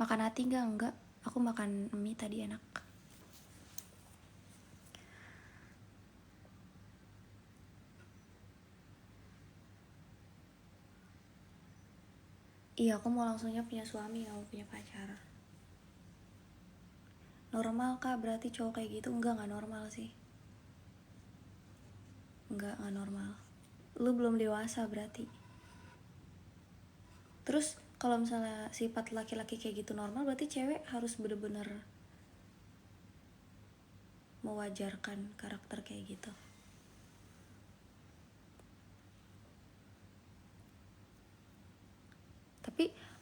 Makan hati nggak? Enggak. Aku makan mie tadi, enak. Iya, aku mau langsungnya punya suami, gak mau punya pacar. Normal kah berarti cowok kayak gitu? Enggak, gak normal sih. Enggak normal. Lu belum dewasa berarti. Terus kalau misalnya sifat laki-laki kayak gitu normal, berarti cewek harus bener-bener mewajarkan karakter kayak gitu.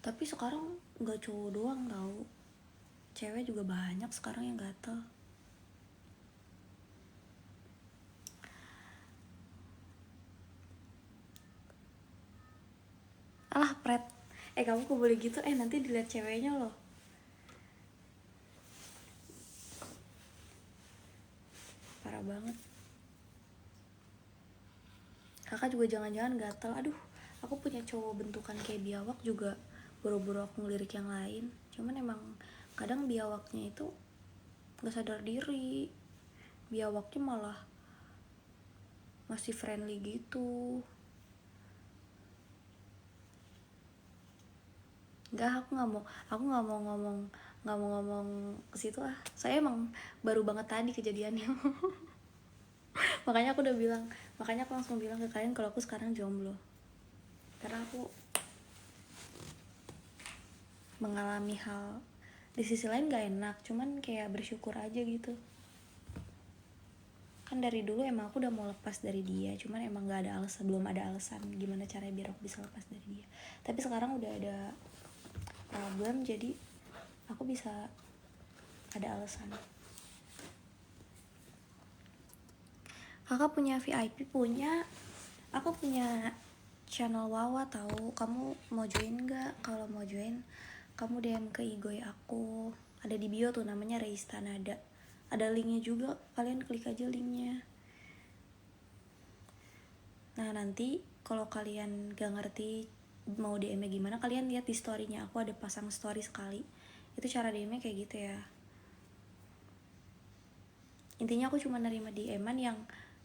Tapi sekarang nggak cowok doang tau, cewek juga banyak sekarang yang gatel. Alah pret, kamu kok boleh gitu, nanti dilihat ceweknya loh. Parah banget. Kakak juga jangan-jangan gatel. Aduh, aku punya cowok bentukan kayak biawak juga buru-buru aku ngelirik yang lain. Cuman emang kadang biawaknya itu gak sadar diri, biawaknya malah masih friendly gitu. Enggak, aku nggak mau ngomong ke situ ah. Saya emang baru banget tadi kejadiannya. makanya aku langsung bilang ke kalian kalau aku sekarang jomblo, karena aku mengalami hal di sisi lain gak enak, cuman kayak bersyukur aja gitu. Kan dari dulu emang aku udah mau lepas dari dia, cuman emang gak ada alasan, belum ada alasan gimana caranya biar aku bisa lepas dari dia. Tapi sekarang udah ada problem, jadi aku bisa ada alasan. Kakak punya VIP? Punya. Aku punya channel Wawa tahu. Kamu mau join nggak? Kalau mau join, kamu DM ke Igoy aku. Ada di bio tuh, namanya Reista Nada. Ada linknya juga, kalian klik aja linknya. Nah nanti kalau kalian gak ngerti mau DM-nya gimana, kalian lihat di story-nya aku, ada pasang story sekali. Itu cara DM-nya kayak gitu ya. Intinya aku cuma nerima DM-an yang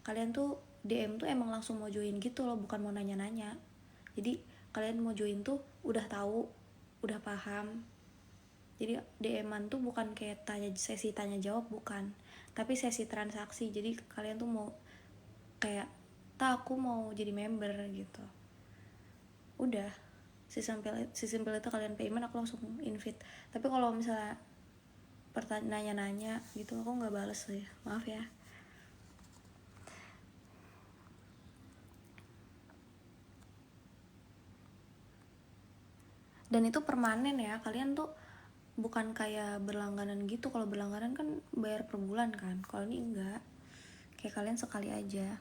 kalian tuh DM tuh emang langsung mau join gitu loh, bukan mau nanya-nanya. Jadi kalian mau join tuh udah tahu, udah paham. Jadi DM-an tuh bukan kayak sesi tanya jawab, bukan, tapi sesi transaksi. Jadi kalian tuh mau kayak, aku mau jadi member gitu. Udah, sesimpel itu kalian payment, aku langsung invite. Tapi kalau misalnya nanya-nanya gitu, aku nggak bales ya, maaf ya. Dan itu permanen ya, kalian tuh bukan kayak berlangganan gitu. Kalau berlangganan kan bayar per bulan kan, kalau ini enggak, kayak kalian sekali aja.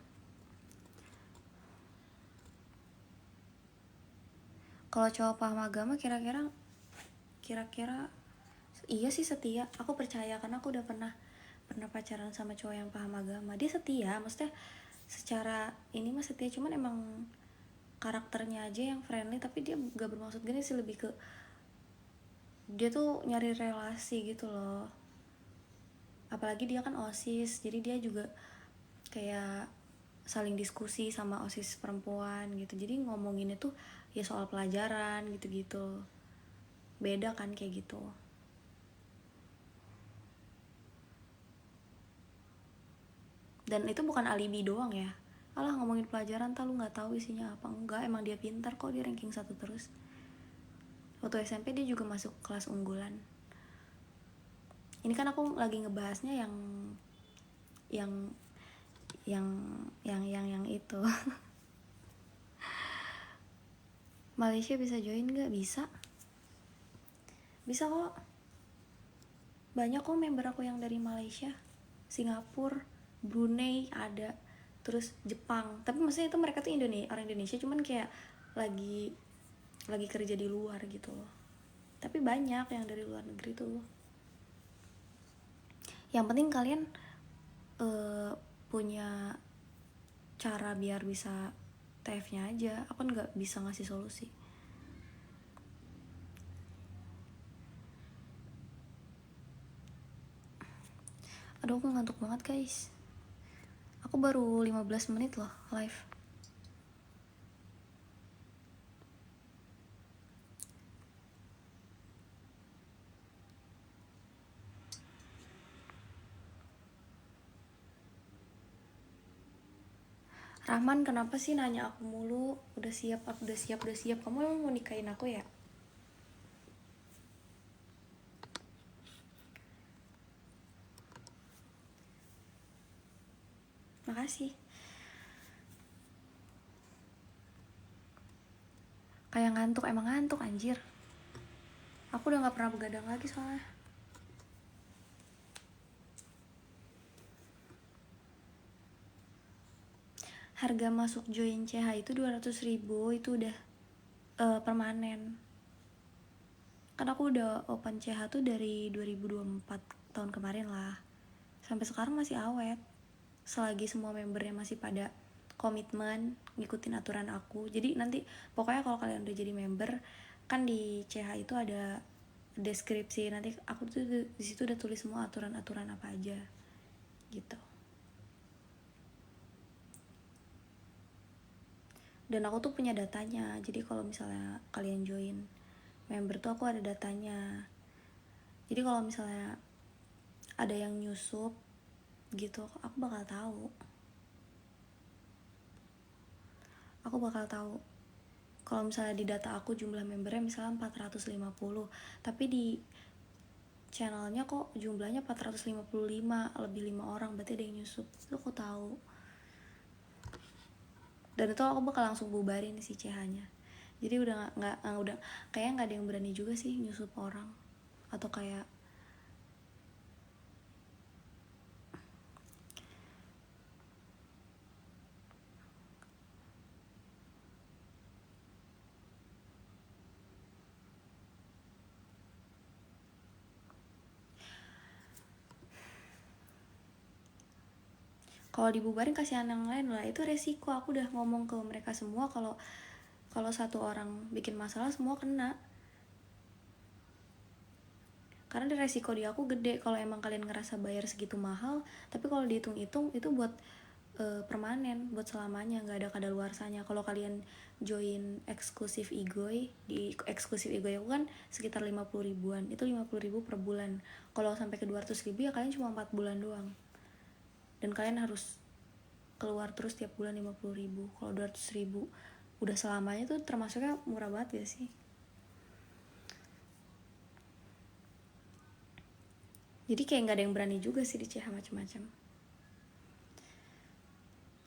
Kalau cowok paham agama, kira-kira iya sih setia. Aku percaya karena aku udah pernah pacaran sama cowok yang paham agama. Dia setia, maksudnya secara ini mah setia, cuman emang karakternya aja yang friendly. Tapi dia gak bermaksud gini sih, lebih ke dia tuh nyari relasi gitu loh. Apalagi dia kan OSIS, jadi dia juga kayak saling diskusi sama OSIS perempuan gitu. Jadi ngomonginnya tuh ya soal pelajaran gitu-gitu. Beda kan kayak gitu. Dan itu bukan alibi doang ya. Alah ngomongin pelajaran, lu nggak tahu isinya apa. Enggak, emang dia pintar kok, dia ranking 1 terus. Waktu SMP dia juga masuk kelas unggulan. Ini kan aku lagi ngebahasnya yang yang yang itu. Malaysia bisa join nggak? Bisa kok. Banyak kok member aku yang dari Malaysia, Singapura, Brunei ada, terus Jepang. Tapi maksudnya itu mereka tuh orang Indonesia, cuman kayak lagi kerja di luar gitu loh. Tapi banyak yang dari luar negeri tuh. Yang penting kalian punya cara biar bisa TF-nya aja. Aku kan nggak bisa ngasih solusi. Aduh, aku ngantuk banget guys. Aku baru 15 menit loh live. Rahman, kenapa sih nanya aku mulu? Udah siap, udah siap, udah siap. Kamu emang mau nikahin aku ya? Makasih. Kayak ngantuk, emang ngantuk anjir. Aku udah gak pernah begadang lagi soalnya. Harga masuk join CH itu 200.000, itu udah permanen. Kan aku udah open CH tuh dari 2024 tahun kemarin lah. Sampai sekarang masih awet. Selagi semua membernya masih pada komitmen ngikutin aturan aku. Jadi nanti pokoknya kalau kalian udah jadi member, kan di CH itu ada deskripsi, nanti aku tuh di situ udah tulis semua aturan-aturan apa aja gitu. Dan aku tuh punya datanya, jadi kalau misalnya kalian join member tuh aku ada datanya. Jadi kalau misalnya ada yang nyusup gitu, aku bakal tahu. Kalau misalnya di data aku jumlah membernya misalnya 450, tapi di channelnya kok jumlahnya 455, lebih 5 orang, berarti ada yang nyusup. Itu aku tahu. Dan itu aku bakal langsung bubarin si CH-nya. Jadi udah kayaknya nggak ada yang berani juga sih nyusup orang, atau kayak kalau dibubarin kasihan yang lain lah. Itu resiko. Aku udah ngomong ke mereka semua kalau satu orang bikin masalah semua kena. Karena resiko di aku gede. Kalau emang kalian ngerasa bayar segitu mahal, tapi kalau dihitung-hitung itu buat permanen, buat selamanya, nggak ada kadaluarsanya. Kalau kalian join eksklusif Igoy, di eksklusif Igoy aku kan sekitar 50 ribuan, itu 50 ribu per bulan. Kalau sampai ke 200 ribu ya kalian cuma 4 bulan doang, dan kalian harus keluar terus tiap bulan 50 ribu. Kalau 200 ribu udah selamanya tuh termasuknya murah banget ya sih. Jadi kayak nggak ada yang berani juga sih di CH macam-macam.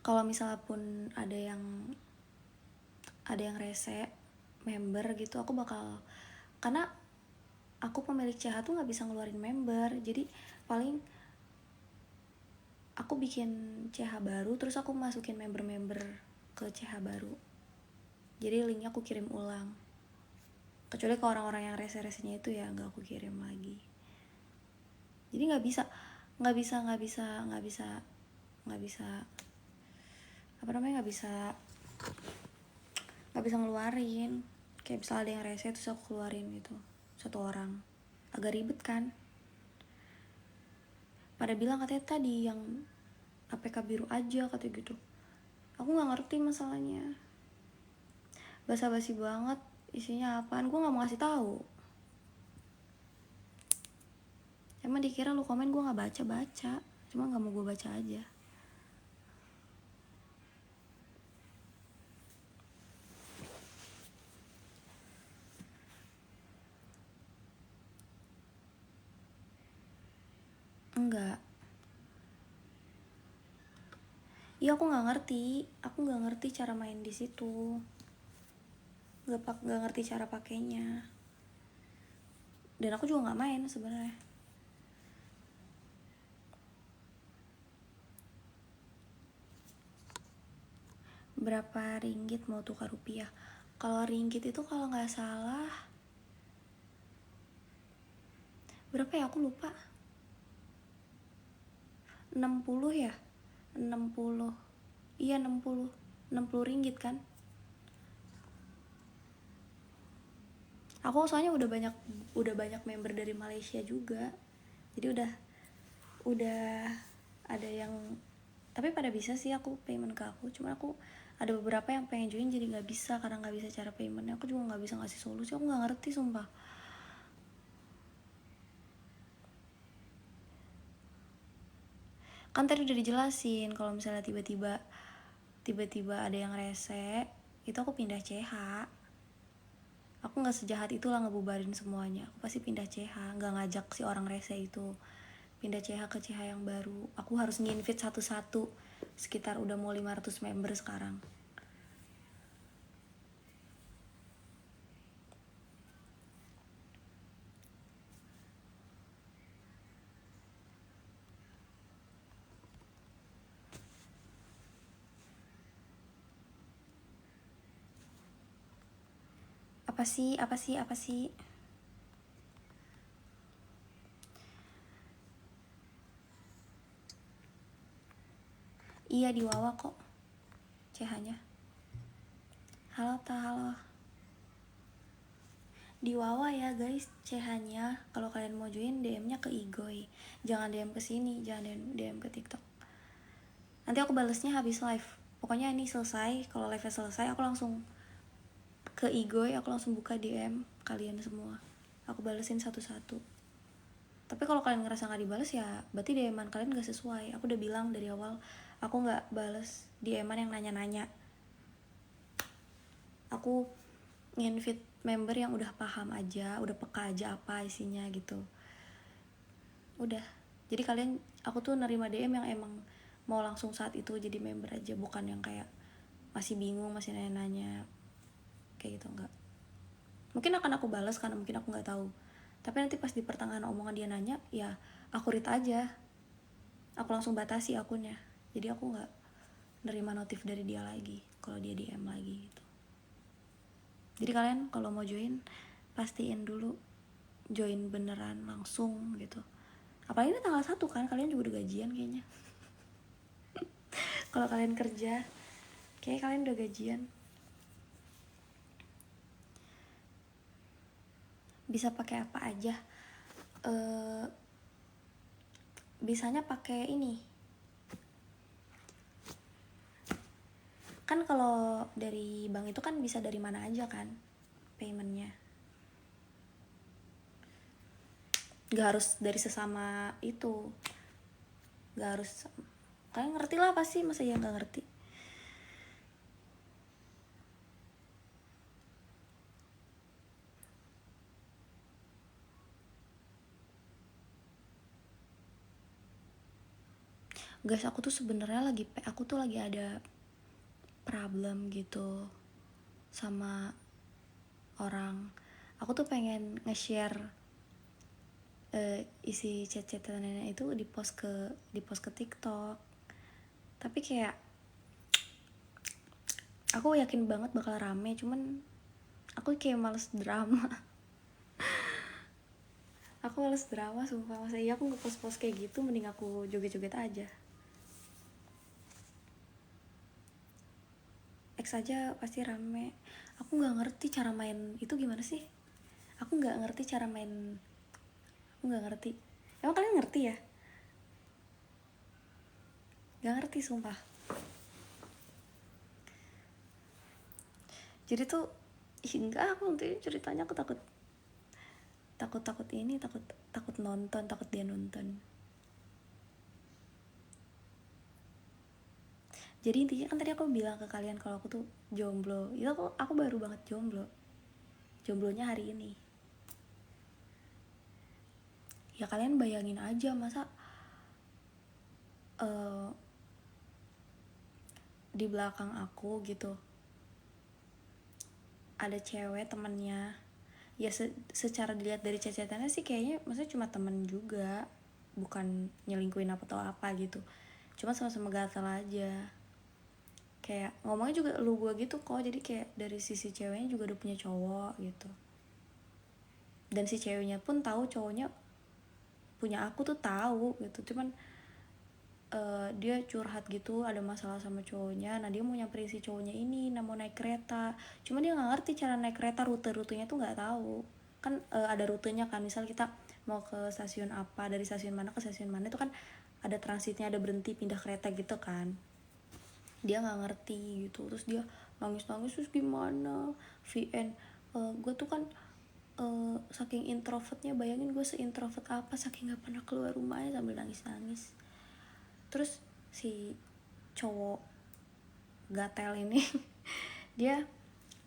Kalau misalnya pun ada yang rese member gitu, aku bakal, karena aku pemilik CH tuh nggak bisa ngeluarin member, jadi paling aku bikin CH baru terus aku masukin member-member ke CH baru, jadi linknya aku kirim ulang, kecuali ke orang-orang yang rese-resenya itu ya nggak aku kirim lagi. Jadi nggak bisa apa namanya, nggak bisa ngeluarin. Kayak misalnya ada yang rese terus aku keluarin gitu satu orang, agak ribet kan. Pada bilang katanya tadi yang APK biru aja katanya gitu. Aku nggak ngerti masalahnya, basa-basi banget isinya apaan, gue nggak mau ngasih tahu. Emang dikira lu komen gue nggak baca, cuma nggak mau gue baca aja. Enggak. Iya aku nggak ngerti cara main di situ, nggak ngerti cara pakainya, dan aku juga nggak main sebenarnya. Berapa ringgit mau tukar rupiah? Kalau ringgit itu kalau nggak salah berapa ya, aku lupa. 60 ya, 60. Iya 60 ringgit kan. Aku soalnya udah banyak member dari Malaysia juga, jadi udah ada yang, tapi pada bisa sih aku payment ke aku, cuma aku ada beberapa yang pengen join jadi nggak bisa karena nggak bisa cara paymentnya. Aku juga nggak bisa ngasih solusi, aku nggak ngerti sumpah. Kan tadi udah dijelasin kalau misalnya tiba-tiba ada yang rese, itu aku pindah CH. Aku nggak sejahat itulah ngebubarin semuanya, aku pasti pindah CH, nggak ngajak si orang rese itu pindah CH ke CH yang baru. Aku harus nginvite satu-satu, sekitar udah mau 500 member sekarang. Apa sih? Iya di Wawa kok CH-nya. Halo halo. Di Wawa ya guys CH-nya. Kalau kalian mau join DM-nya ke Igoy. Jangan DM ke sini, jangan DM ke TikTok. Nanti aku balesnya habis live. Pokoknya ini selesai, kalau live-nya selesai aku langsung ke Igoy, aku langsung buka DM kalian semua. Aku balesin satu-satu. Tapi kalau kalian ngerasa nggak dibales ya berarti DM-an kalian nggak sesuai. Aku udah bilang dari awal aku nggak bales DM-an yang nanya-nanya. Aku nginvite member yang udah paham aja, udah peka aja apa isinya gitu. Udah. Jadi kalian, aku tuh nerima DM yang emang mau langsung saat itu jadi member aja, bukan yang kayak masih bingung, masih nanya-nanya kayak gitu. Enggak. Mungkin akan aku balas karena mungkin aku nggak tahu. Tapi nanti pas di pertengahan omongan dia nanya, ya aku read aja. Aku langsung batasi akunnya. Jadi aku nggak nerima notif dari dia lagi kalau dia DM lagi gitu. Jadi kalian kalau mau join pastiin dulu join beneran langsung gitu. Apalagi ini tanggal 1 kan, kalian juga udah gajian kayaknya. Kalau kalian kerja kayak kalian udah gajian. Bisa pakai apa aja. Bisanya pakai ini. Kan kalau dari bank itu kan bisa dari mana aja kan paymentnya. Gak harus dari sesama itu. Gak harus. Kalian ngerti lah pasti, masa ya gak ngerti. Guys, aku tuh sebenarnya aku tuh lagi ada problem gitu sama orang. Aku tuh pengen nge-share isi chat-chatan nenek itu di post ke TikTok. Tapi kayak aku yakin banget bakal rame, cuman aku kayak males drama. Aku males drama sumpah. Masa iya aku nge-post kayak gitu, mending aku joget-joget aja. X aja pasti rame. Aku nggak ngerti cara main itu gimana sih. Aku nggak ngerti cara main. Aku nggak ngerti. Emang kalian ngerti ya? Nggak ngerti sumpah. Jadi tuh enggak, aku nanti ceritanya aku takut ini, takut nonton, takut dia nonton. Jadi intinya kan tadi aku bilang ke kalian kalau aku tuh jomblo. Itu aku baru banget jomblo. Jomblonya hari ini. Ya kalian bayangin aja, masa di belakang aku gitu ada cewek temennya. Ya secara dilihat dari cacatannya sih kayaknya maksudnya cuma temen juga, bukan nyelingkuin apa atau apa gitu, cuma sama-sama gatal aja. Kayak ngomongnya juga lu gua gitu kok, jadi kayak dari sisi ceweknya juga udah punya cowok gitu, dan si ceweknya pun tahu cowoknya punya aku tuh tahu gitu. Cuman dia curhat gitu ada masalah sama cowoknya. Nah dia mau nyamperin si cowoknya ini, nah mau naik kereta, cuma dia nggak ngerti cara naik kereta, rutenya tuh nggak tahu kan. Ada rutenya kan, misal kita mau ke stasiun apa, dari stasiun mana ke stasiun mana itu kan ada transitnya, ada berhenti pindah kereta gitu kan. Dia nggak ngerti gitu, terus dia nangis terus gimana VN, gue tuh kan saking introvertnya, bayangin gue seintrovert apa, saking nggak pernah keluar rumahnya, sambil nangis. Terus si cowok gatel ini dia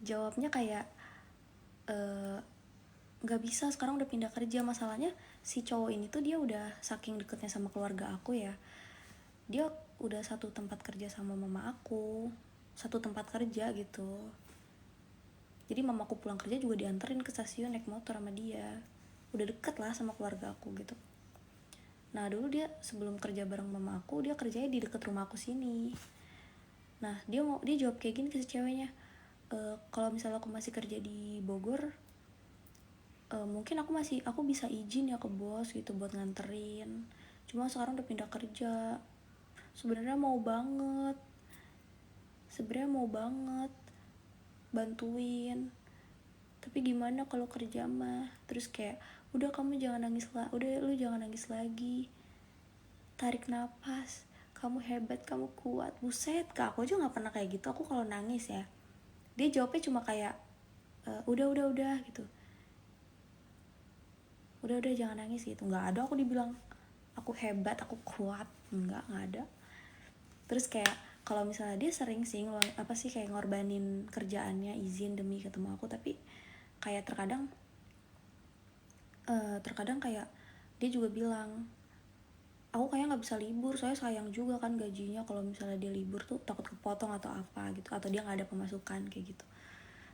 jawabnya kayak nggak bisa, sekarang udah pindah kerja. Masalahnya si cowok ini tuh dia udah saking deketnya sama keluarga aku ya, dia udah satu tempat kerja sama mama aku, satu tempat kerja gitu. Jadi mamaku pulang kerja juga dianterin ke stasiun naik motor sama dia, udah deket lah sama keluarga aku gitu. Nah dulu dia sebelum kerja bareng mama aku, dia kerjanya di deket rumah aku sini. Nah dia jawab kayak gini ke si ceweknya, kalau misalnya aku masih kerja di Bogor, mungkin aku bisa izin ya ke bos gitu buat nganterin, cuma sekarang udah pindah kerja. sebenarnya mau banget bantuin, tapi gimana kalau kerja mah. Terus kayak, udah lu jangan nangis lagi, tarik napas, kamu hebat, kamu kuat. Buset, kak, aku juga nggak pernah kayak gitu. Aku kalau nangis ya, dia jawabnya cuma kayak udah gitu, udah jangan nangis gitu. Nggak ada aku dibilang aku hebat, aku kuat, nggak ada. Terus kayak kalau misalnya dia sering sih kayak ngorbanin kerjaannya izin demi ketemu aku, tapi kayak terkadang kayak dia juga bilang, aku kayak nggak bisa libur, soalnya sayang juga kan gajinya, kalau misalnya dia libur tuh takut kepotong atau apa gitu, atau dia nggak ada pemasukan kayak gitu.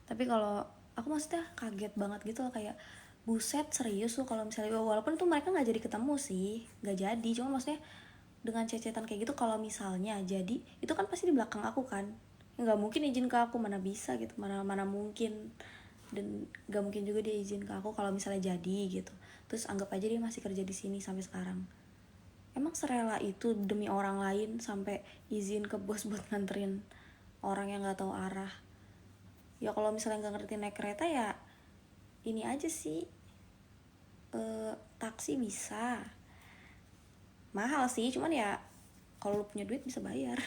Tapi kalau aku maksudnya kaget banget gitu loh, kayak buset serius tuh kalau misalnya, walaupun tuh mereka nggak jadi ketemu sih, nggak jadi, cuma maksudnya dengan cecetan kayak gitu, kalau misalnya jadi itu kan pasti di belakang aku kan, nggak mungkin izin ke aku, mana bisa gitu, mana mungkin. Dan nggak mungkin juga dia izin ke aku kalau misalnya jadi gitu. Terus anggap aja dia masih kerja di sini sampai sekarang, emang serela itu demi orang lain sampai izin ke bos buat nganterin orang yang nggak tahu arah. Ya kalau misalnya nggak ngerti naik kereta ya ini aja sih, taksi bisa, mahal sih, cuman ya kalau lu punya duit bisa bayar.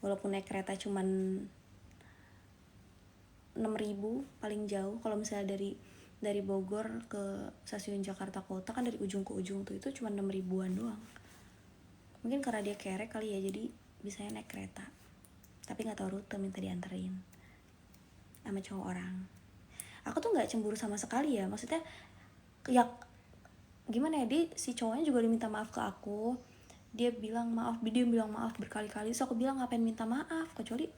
Walaupun naik kereta cuman 6.000 paling jauh, kalau misalnya dari Bogor ke stasiun Jakarta Kota kan dari ujung ke ujung tuh itu cuma 6.000-an doang. Mungkin karena dia kerek kali ya, jadi bisanya naik kereta, tapi nggak tahu rute, minta dianterin sama cowok orang. Aku tuh nggak cemburu sama sekali ya, maksudnya ya gimana ya, si cowoknya juga diminta maaf ke aku, dia bilang maaf berkali-kali. So aku bilang, ngapain minta maaf, kecuali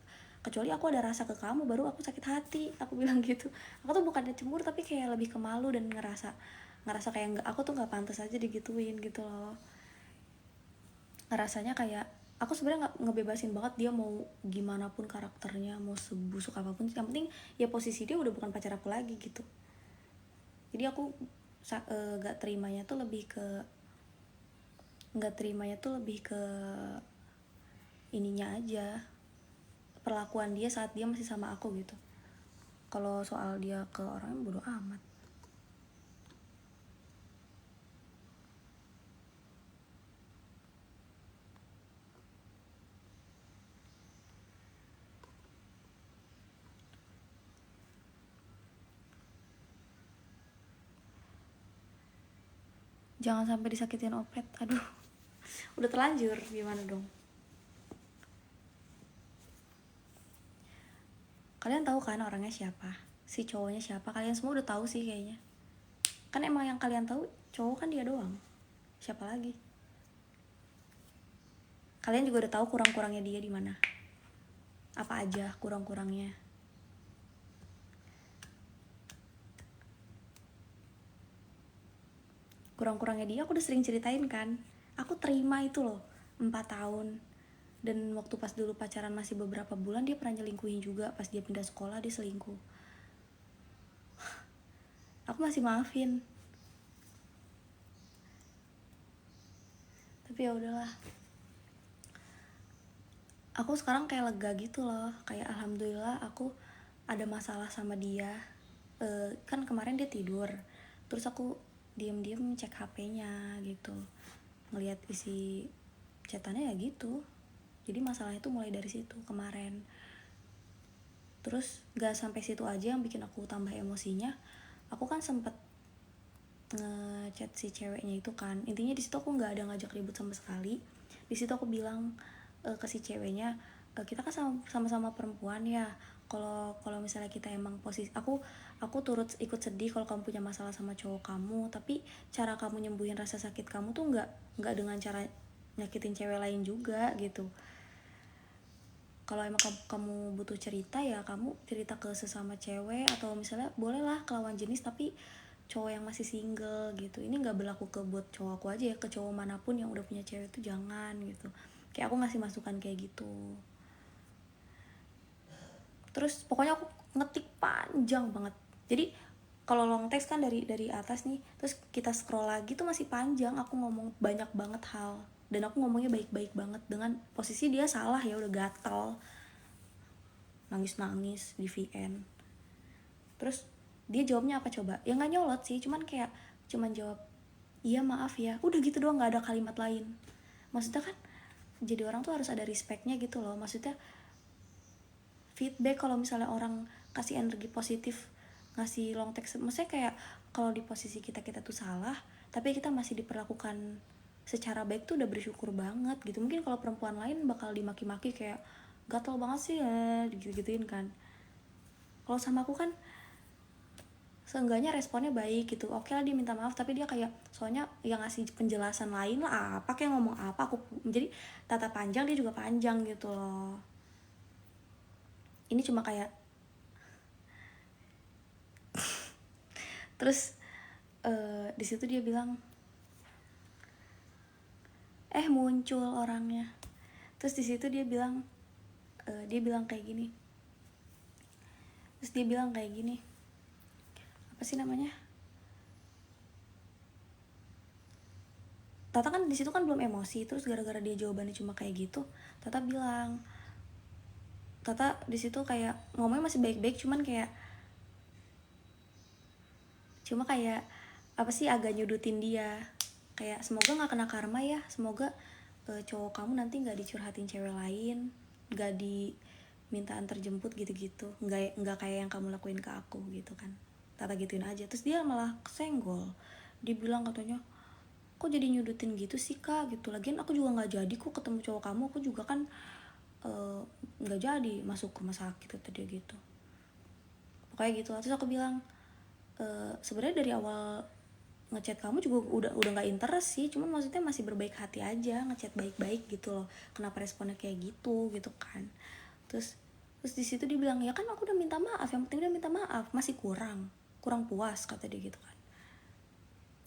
aku ada rasa ke kamu baru aku sakit hati, aku bilang gitu. Aku tuh bukannya cemburu, tapi kayak lebih ke malu dan ngerasa kayak aku tuh nggak pantas aja digituin gitu loh. Ngerasanya kayak aku sebenarnya ngebebasin banget dia mau gimana pun karakternya, mau sebusuk apapun, yang penting ya posisi dia udah bukan pacar aku lagi gitu. Jadi aku nggak terimanya tuh lebih ke ininya aja, perlakuan dia saat dia masih sama aku gitu. Kalau soal dia ke orangnya bodo amat. Jangan sampai disakitin opet, aduh udah terlanjur, gimana dong. Kalian tahu kan orangnya siapa, si cowoknya siapa, kalian semua udah tahu sih kayaknya. Kan emang yang kalian tahu cowok kan dia doang, siapa lagi. Kalian juga udah tahu kurang-kurangnya dia di mana, apa aja kurang-kurangnya. Kurang-kurangnya dia aku udah sering ceritain kan. Aku terima itu loh 4 tahun. Dan waktu pas dulu pacaran masih beberapa bulan, dia pernah nyelingkuhin juga. Pas dia pindah sekolah dia selingkuh. Aku masih maafin. Tapi ya udahlah. Aku sekarang kayak lega gitu loh. Kayak alhamdulillah aku ada masalah sama dia. Kan kemarin dia tidur, terus aku diam-diam cek HP-nya gitu. ngelihat isi chatannya ya gitu. Jadi masalahnya tuh mulai dari situ kemarin. Terus gak sampai situ aja yang bikin aku tambah emosinya, aku kan sempet ngechat si ceweknya itu kan. Intinya di situ aku nggak ada ngajak ribut sama sekali. Di situ aku bilang ke si ceweknya, kita kan sama-sama perempuan ya. Kalau misalnya kita emang posisi aku turut ikut sedih kalau kamu punya masalah sama cowok kamu, tapi cara kamu nyembuhin rasa sakit kamu tuh nggak dengan cara nyakitin cewek lain juga gitu. Kalau emang kamu butuh cerita ya kamu cerita ke sesama cewek, atau misalnya bolehlah ke lawan jenis tapi cowok yang masih single gitu. Ini nggak berlaku ke buat cowok aku aja ya, ke cowok manapun yang udah punya cewek tuh jangan gitu. Kayak aku ngasih masukan kayak gitu. Terus pokoknya aku ngetik panjang banget. Jadi kalau long text kan dari atas nih, terus kita scroll lagi tuh masih panjang. Aku ngomong banyak banget hal, dan aku ngomongnya baik-baik banget dengan posisi dia salah ya, udah gatal nangis-nangis di VN. Terus dia jawabnya apa coba? Ya nggak nyolot sih, cuman jawab iya maaf ya, udah gitu doang, nggak ada kalimat lain. Maksudnya kan jadi orang tuh harus ada respectnya gitu loh. Maksudnya feedback kalau misalnya orang kasih energi positif, ngasih long text, maksudnya kayak kalau di posisi kita tuh salah tapi kita masih diperlakukan secara baik tuh udah bersyukur banget gitu. Mungkin kalau perempuan lain bakal dimaki-maki kayak gatel banget sih ya, gitu-gituin kan. Kalau sama aku kan seenggaknya responnya baik gitu. Oke lah dia minta maaf, tapi dia kayak soalnya yang ngasih penjelasan lain lah, apa kayak ngomong apa, aku jadi tata panjang dia juga panjang gitu loh. Ini cuma kayak terus di situ dia bilang muncul orangnya. Terus di situ dia bilang kayak gini. Terus dia bilang kayak gini, apa sih namanya, Tata kan di situ kan belum emosi. Terus gara-gara dia jawabannya cuma kayak gitu, Tata di situ kayak ngomongnya masih baik-baik, cuma kayak apa sih, agak nyudutin dia. Kayak semoga nggak kena karma ya, semoga cowok kamu nanti nggak dicurhatin cewek lain, nggak diminta antar jemput gitu-gitu, nggak kayak yang kamu lakuin ke aku gitu kan. Tata gituin aja. Terus dia malah senggol, dia bilang katanya kok jadi nyudutin gitu sih kak gitu, lagian aku juga nggak jadi kok ketemu cowok kamu, aku juga kan nggak jadi masuk rumah sakit kata dia gitu. Pokoknya gitu. Terus aku bilang sebenarnya dari awal ngechat kamu juga udah nggak interest sih, cuman maksudnya masih berbaik hati aja ngechat baik-baik gitu loh, kenapa responnya kayak gitu kan. Terus di situ dia bilang ya kan aku udah minta maaf, yang penting dia minta maaf, masih kurang puas kata dia gitu kan.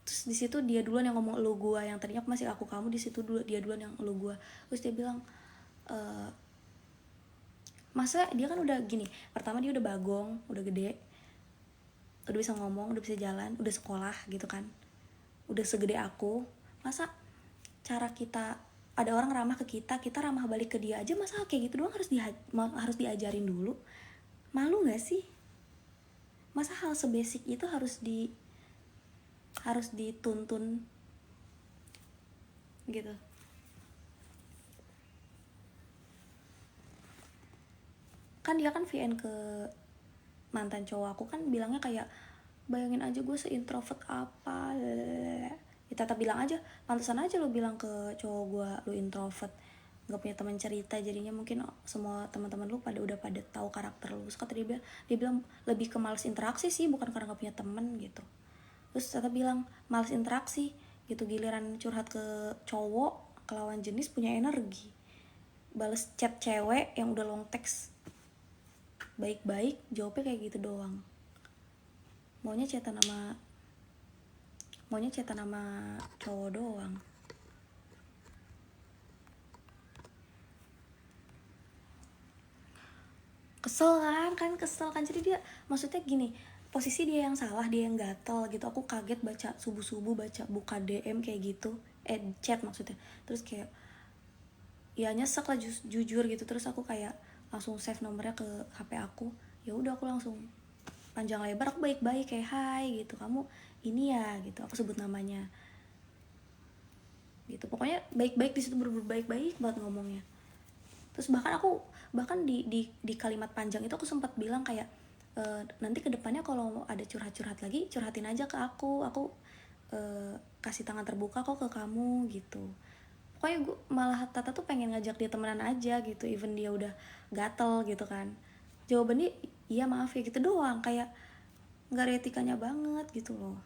Terus di situ dia duluan yang ngomong elu gua, yang tadinya aku masih aku kamu, di situ dia duluan yang elu gua. Terus dia bilang masa dia kan udah gini, pertama dia udah bagong, udah gede, udah bisa ngomong, udah bisa jalan, udah sekolah gitu kan, udah segede aku. Masa cara kita, ada orang ramah ke kita ramah balik ke dia aja, masa kayak gitu doang harus diajarin dulu? Malu gak sih? Masa hal sebasic itu harus dituntun gitu? Kan dia kan VN ke mantan cowok aku kan bilangnya kayak bayangin aja gue seintrovert apa, ya Tata bilang aja pantesan aja lo bilang ke cowok gue lo introvert, nggak punya teman cerita, jadinya mungkin semua teman-teman lu udah pada tahu karakter lu. Terus kata dia bilang lebih ke malas interaksi sih, bukan karena nggak punya teman gitu. Terus Tata bilang malas interaksi gitu, giliran curhat ke cowok, ke lawan jenis punya energi, bales chat cewek yang udah long text baik-baik jawabnya kayak gitu doang, maunya chatan sama cowok doang. Kesel kan. Jadi dia maksudnya gini, posisi dia yang salah, dia yang gatel gitu. Aku kaget baca subuh-subuh buka DM kayak gitu, chat maksudnya. Terus kayak ya nyesek lah jujur gitu. Terus aku kayak langsung save nomornya ke HP aku. Ya udah aku langsung panjang lebar, aku baik-baik kayak hai gitu, kamu ini ya gitu, aku sebut namanya. gitu. Pokoknya baik-baik di situ, baik-baik banget ngomongnya. Terus bahkan di kalimat panjang itu aku sempat bilang kayak nanti kedepannya kalau ada curhat lagi, curhatin aja ke aku kasih tangan terbuka kok ke kamu gitu. Pokoknya gue malah Tata tuh pengen ngajak dia temenan aja gitu, even dia udah gatel gitu kan. Jawabannya iya maaf ya gitu doang, kayak nggak ada etikanya banget gitu loh.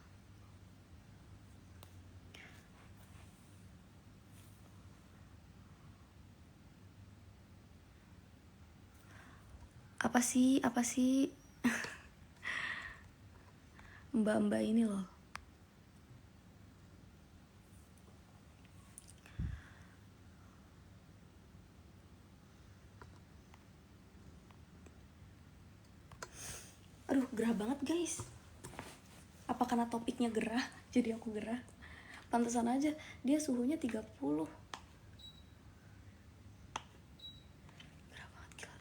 Apa sih mbak-mbak ini loh. Aduh, gerah banget guys. Apa karena topiknya gerah jadi aku gerah? Pantesan aja dia suhunya 30. Gerah banget, gila.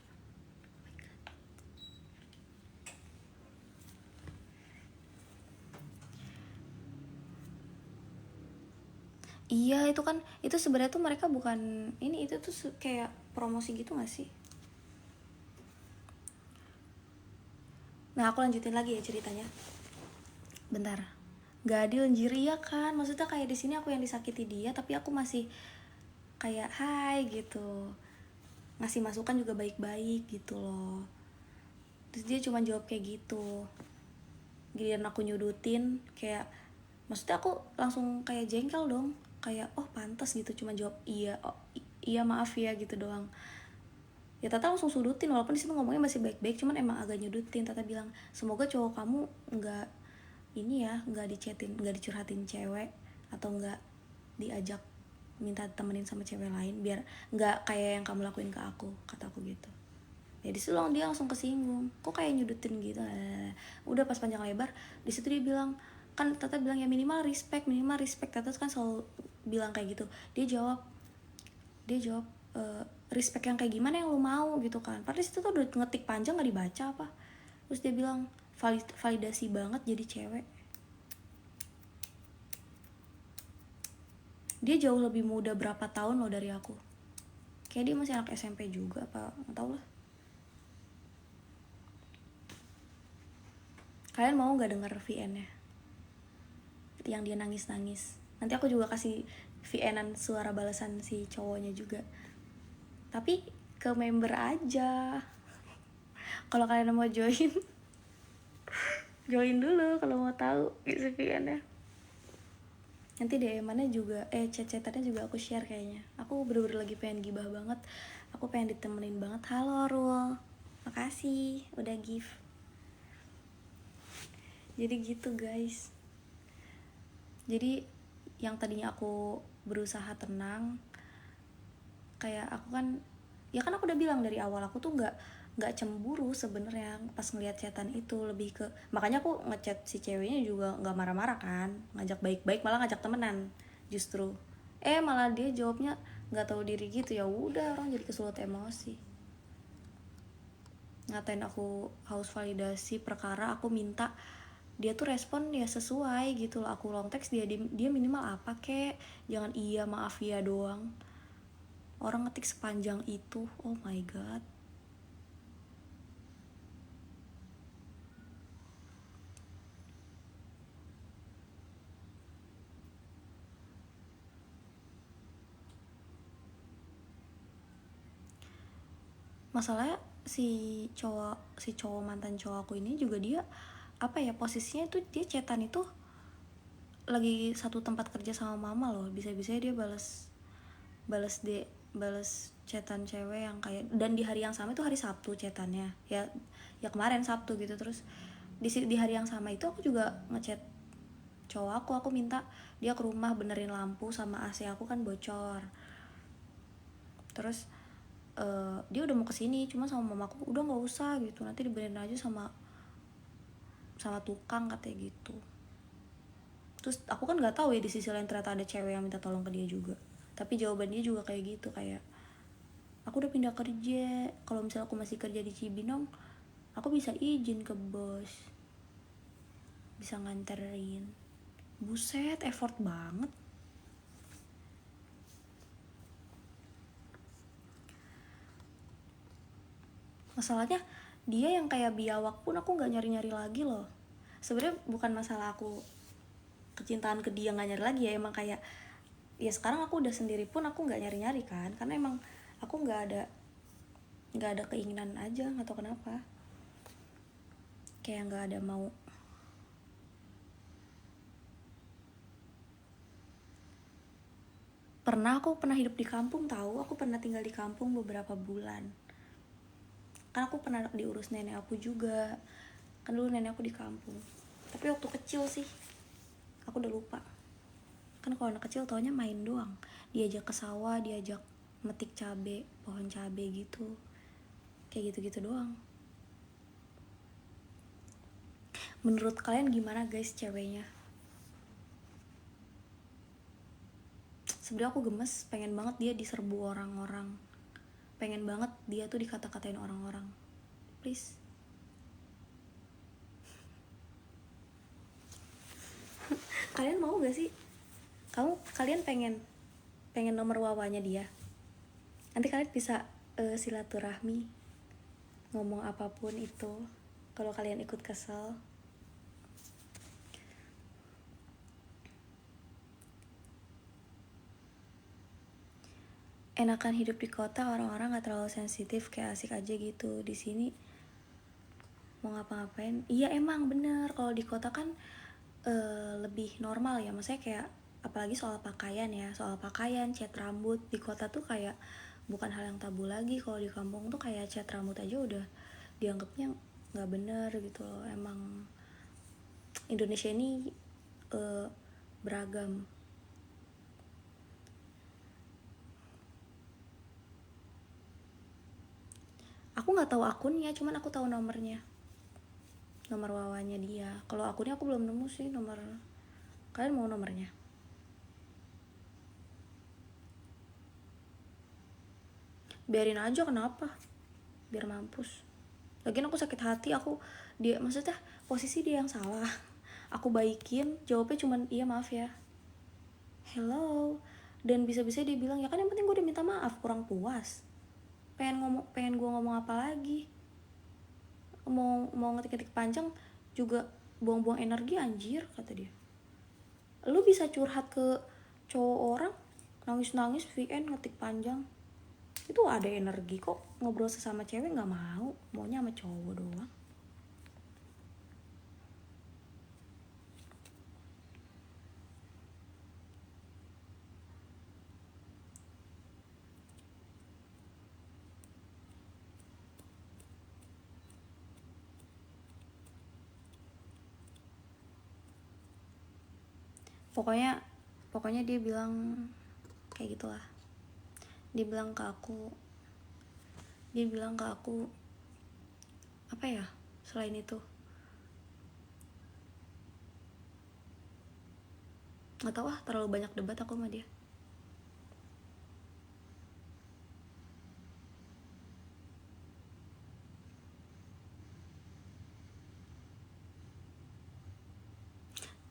Iya, itu kan itu sebenarnya tuh mereka bukan ini, itu tuh kayak promosi gitu gak sih? Nah, aku lanjutin lagi ya ceritanya. Bentar. Gak adil anjir, iya kan? Maksudnya kayak di sini aku yang disakiti dia, tapi aku masih kayak hai gitu. Ngasih masukan juga baik-baik gitu loh. Terus dia cuma jawab kayak gitu. Giliran aku nyudutin, kayak maksudnya aku langsung kayak jengkel dong. Kayak oh pantas gitu, cuma jawab iya, oh, iya maaf ya gitu doang. Ya Tata langsung sudutin, walaupun di situ ngomongnya masih baik-baik, cuman emang agak nyudutin. Tata bilang semoga cowok kamu nggak ini ya, nggak dicetin, nggak dicurhatin cewek, atau nggak diajak minta temenin sama cewek lain, biar nggak kayak yang kamu lakuin ke aku, kata aku gitu. Ya di situ dia langsung kesinggung, kok kayak nyudutin gitu. Udah pas panjang lebar di situ dia bilang, kan Tata bilang ya minimal respect. Tata kan selalu bilang kayak gitu. Dia jawab respect yang kayak gimana yang lu mau gitu kan. Padahal di situ tuh udah ngetik panjang nggak dibaca apa. Terus dia bilang validasi banget jadi cewek. Dia jauh lebih muda berapa tahun loh dari aku. Kayak dia masih anak SMP juga apa nggak tau lah. Kalian mau nggak denger VN-nya yang dia nangis? Nanti aku juga kasih VN-an suara balasan si cowoknya juga. Tapi ke member aja. Kalau kalian mau join join dulu kalau mau tahu isi VN-nya. Nanti DM-annya juga chat-chatannya juga aku share kayaknya. Aku bener-bener lagi pengen gibah banget. Aku pengen ditemenin banget. Halo Rul, makasih udah give. Jadi gitu guys. Jadi yang tadinya aku berusaha tenang, kayak aku kan, ya kan aku udah bilang dari awal aku tuh nggak cemburu sebenarnya pas ngeliat chatan itu. Lebih ke, makanya aku ngechat si ceweknya juga nggak marah-marah kan, ngajak baik-baik, malah ngajak temenan justru. Malah dia jawabnya nggak tahu diri gitu. Ya udah, orang jadi kesulut emosi, ngatain aku haus validasi perkara aku minta dia tuh respon ya sesuai gitu loh. Aku long text dia minimal apa kek, jangan iya maaf ya doang. Orang ngetik sepanjang itu, oh my god. Masalahnya si cowok mantan cowok aku ini juga, dia apa ya, posisinya tuh dia chatan itu lagi satu tempat kerja sama mama loh. Bisa-bisa dia balas chatan cewek yang kayak, dan di hari yang sama itu hari Sabtu chatannya ya kemarin Sabtu gitu. Terus di hari yang sama itu aku juga ngechat cowok aku minta dia ke rumah benerin lampu sama AC aku kan bocor. Terus dia udah mau kesini, cuma sama mamaku udah nggak usah gitu, nanti dibenerin aja sama tukang katanya gitu. Terus aku kan nggak tahu ya di sisi lain ternyata ada cewek yang minta tolong ke dia juga. Tapi jawaban dia juga kayak gitu, kayak aku udah pindah kerja, kalau misalnya aku masih kerja di Cibinong aku bisa izin ke bos, bisa nganterin. Buset, effort banget. Masalahnya dia yang kayak biawak pun aku nggak nyari-nyari lagi loh. Sebenarnya bukan masalah aku kecintaan ke dia nggak nyari lagi ya, emang kayak ya sekarang aku udah sendiri pun aku nggak nyari-nyari kan, karena emang aku nggak ada keinginan aja, nggak tahu kenapa, kayak nggak ada mau. Aku pernah hidup di kampung tahu, aku pernah tinggal di kampung beberapa bulan, kan aku pernah diurus nenek aku juga, kan dulu nenek aku di kampung, tapi waktu kecil sih, aku udah lupa. Kan kalau anak kecil taunya main doang, diajak ke sawah, diajak metik cabe, pohon cabe gitu, kayak gitu-gitu doang. Menurut kalian gimana guys ceweknya? Sebenarnya aku gemes, pengen banget dia diserbu orang-orang, pengen banget dia tuh dikata-katain orang-orang. Please. Kalian mau gak sih? Kalian pengen nomor wawanya dia? Nanti kalian bisa silaturahmi, ngomong apapun itu. Kalau kalian ikut kesel, enakan hidup di kota, orang-orang nggak terlalu sensitif, kayak asik aja gitu. Di sini mau ngapa-ngapain, iya emang bener. Kalau di kota kan lebih normal ya, maksudnya kayak apalagi soal pakaian ya, soal pakaian, cat rambut di kota tuh kayak bukan hal yang tabu lagi. Kalau di kampung tuh kayak cat rambut aja udah dianggapnya nggak bener gitu loh. Emang Indonesia ini beragam. Aku nggak tahu akunnya, cuman aku tahu nomornya, nomor wawanya dia. Kalau akunnya aku belum nemu sih nomor. Kalian mau nomornya? Biarin aja, kenapa? Biar mampus. Lagian aku sakit hati, dia maksudnya posisi dia yang salah. Aku baikin, jawabnya cuman iya maaf ya, hello. Dan bisa-bisa dia bilang ya kan yang penting gue udah minta maaf, kurang puas. Pengen gue ngomong apa lagi? Mau ngetik-ngetik panjang juga buang-buang energi anjir, kata dia. Lu bisa curhat ke cowok orang, nangis-nangis VN ngetik panjang, itu ada energi kok. Ngobrol sesama cewek nggak mau, maunya sama cowok doang. Pokoknya dia bilang kayak gitulah. Dia bilang ke aku apa ya selain itu, nggak tahu terlalu banyak debat aku sama dia.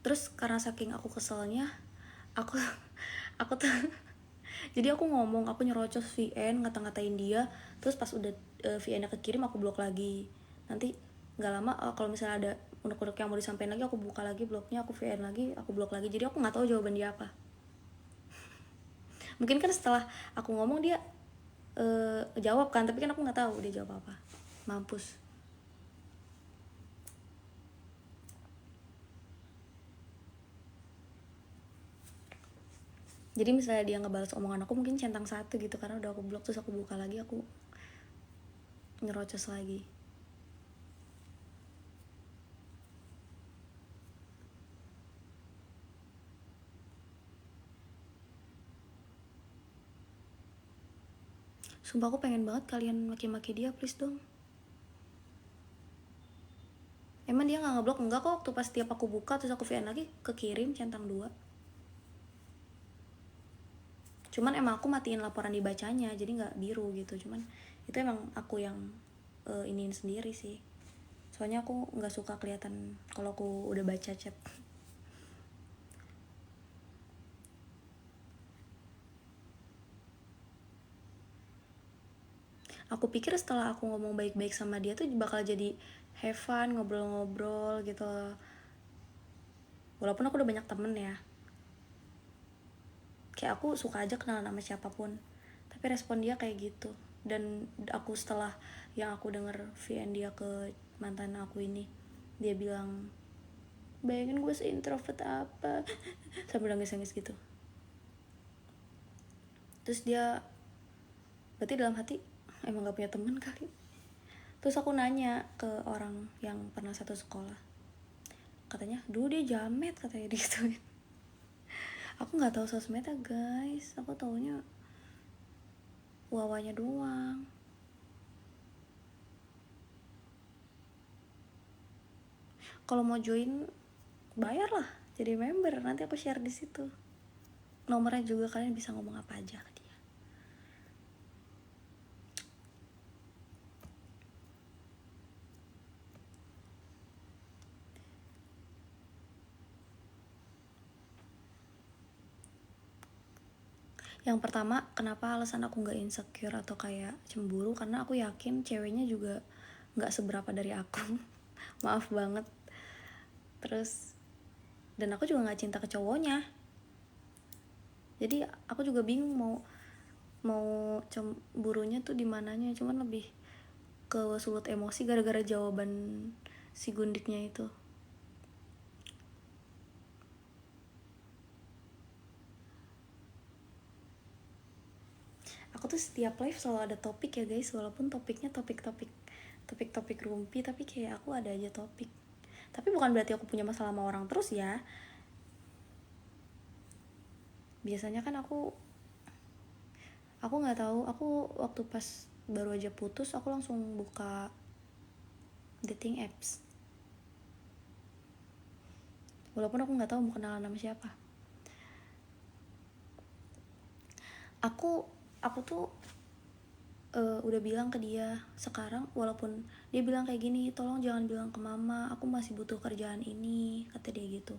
Terus karena saking aku keselnya, aku aku tuh jadi aku nyerocos VN, ngata-ngatain dia. Terus pas udah VN-nya kekirim, aku blok lagi. Nanti nggak lama kalau misalnya ada unek-unek yang mau disampaikan lagi, aku buka lagi blognya, aku VN lagi, aku blok lagi. Jadi aku nggak tahu jawaban dia apa. Mungkin kan setelah aku ngomong dia jawab kan, tapi kan aku nggak tahu dia jawab apa. Mampus. Jadi misalnya dia ngebalas omongan aku mungkin centang satu gitu, karena udah aku blok. Terus aku buka lagi, aku nyerocos lagi. Sumpah aku pengen banget kalian maki-maki dia, please dong. Emang dia nggak ngeblok? Enggak kok, waktu pas tiap aku buka terus aku VN lagi kekirim centang 2. Cuman emang aku matiin laporan dibacanya, jadi nggak biru gitu. Cuman itu emang aku yang iniin sendiri sih. Soalnya aku nggak suka kelihatan kalau aku udah baca chat. Aku pikir setelah aku ngomong baik-baik sama dia tuh bakal jadi have fun, ngobrol-ngobrol gitu. Walaupun aku udah banyak temen ya, kayak aku suka aja kenalan sama siapapun, tapi respon dia kayak gitu. Dan aku setelah yang aku denger VN dia ke mantan aku ini, dia bilang, bayangin gue se-introvert apa sambil nangis-nangis gitu. Terus dia berarti dalam hati emang gak punya temen kali. Terus aku nanya ke orang yang pernah satu sekolah, katanya dulu dia jamet katanya digituin. Aku nggak tahu sosmednya guys, aku taunya wawanya doang. Kalau mau join bayar lah jadi member, nanti aku share di situ nomornya juga, kalian bisa ngomong apa aja ke dia. Yang pertama, kenapa alasan aku nggak insecure atau kayak cemburu, karena aku yakin ceweknya juga nggak seberapa dari aku maaf banget. Terus dan aku juga nggak cinta ke cowoknya, jadi aku juga bingung mau cemburunya tuh di mananya. Cuman lebih ke sulut emosi gara-gara jawaban si gundiknya itu. Aku tuh setiap live selalu ada topik ya guys, walaupun topiknya topik-topik rumpi, tapi kayak aku ada aja topik. Tapi bukan berarti aku punya masalah sama orang terus ya. Biasanya kan aku nggak tahu, aku waktu pas baru aja putus aku langsung buka dating apps, walaupun aku nggak tahu mau kenalan sama siapa. Aku tuh udah bilang ke dia sekarang, walaupun dia bilang kayak gini, tolong jangan bilang ke mama, aku masih butuh kerjaan ini, kata dia gitu.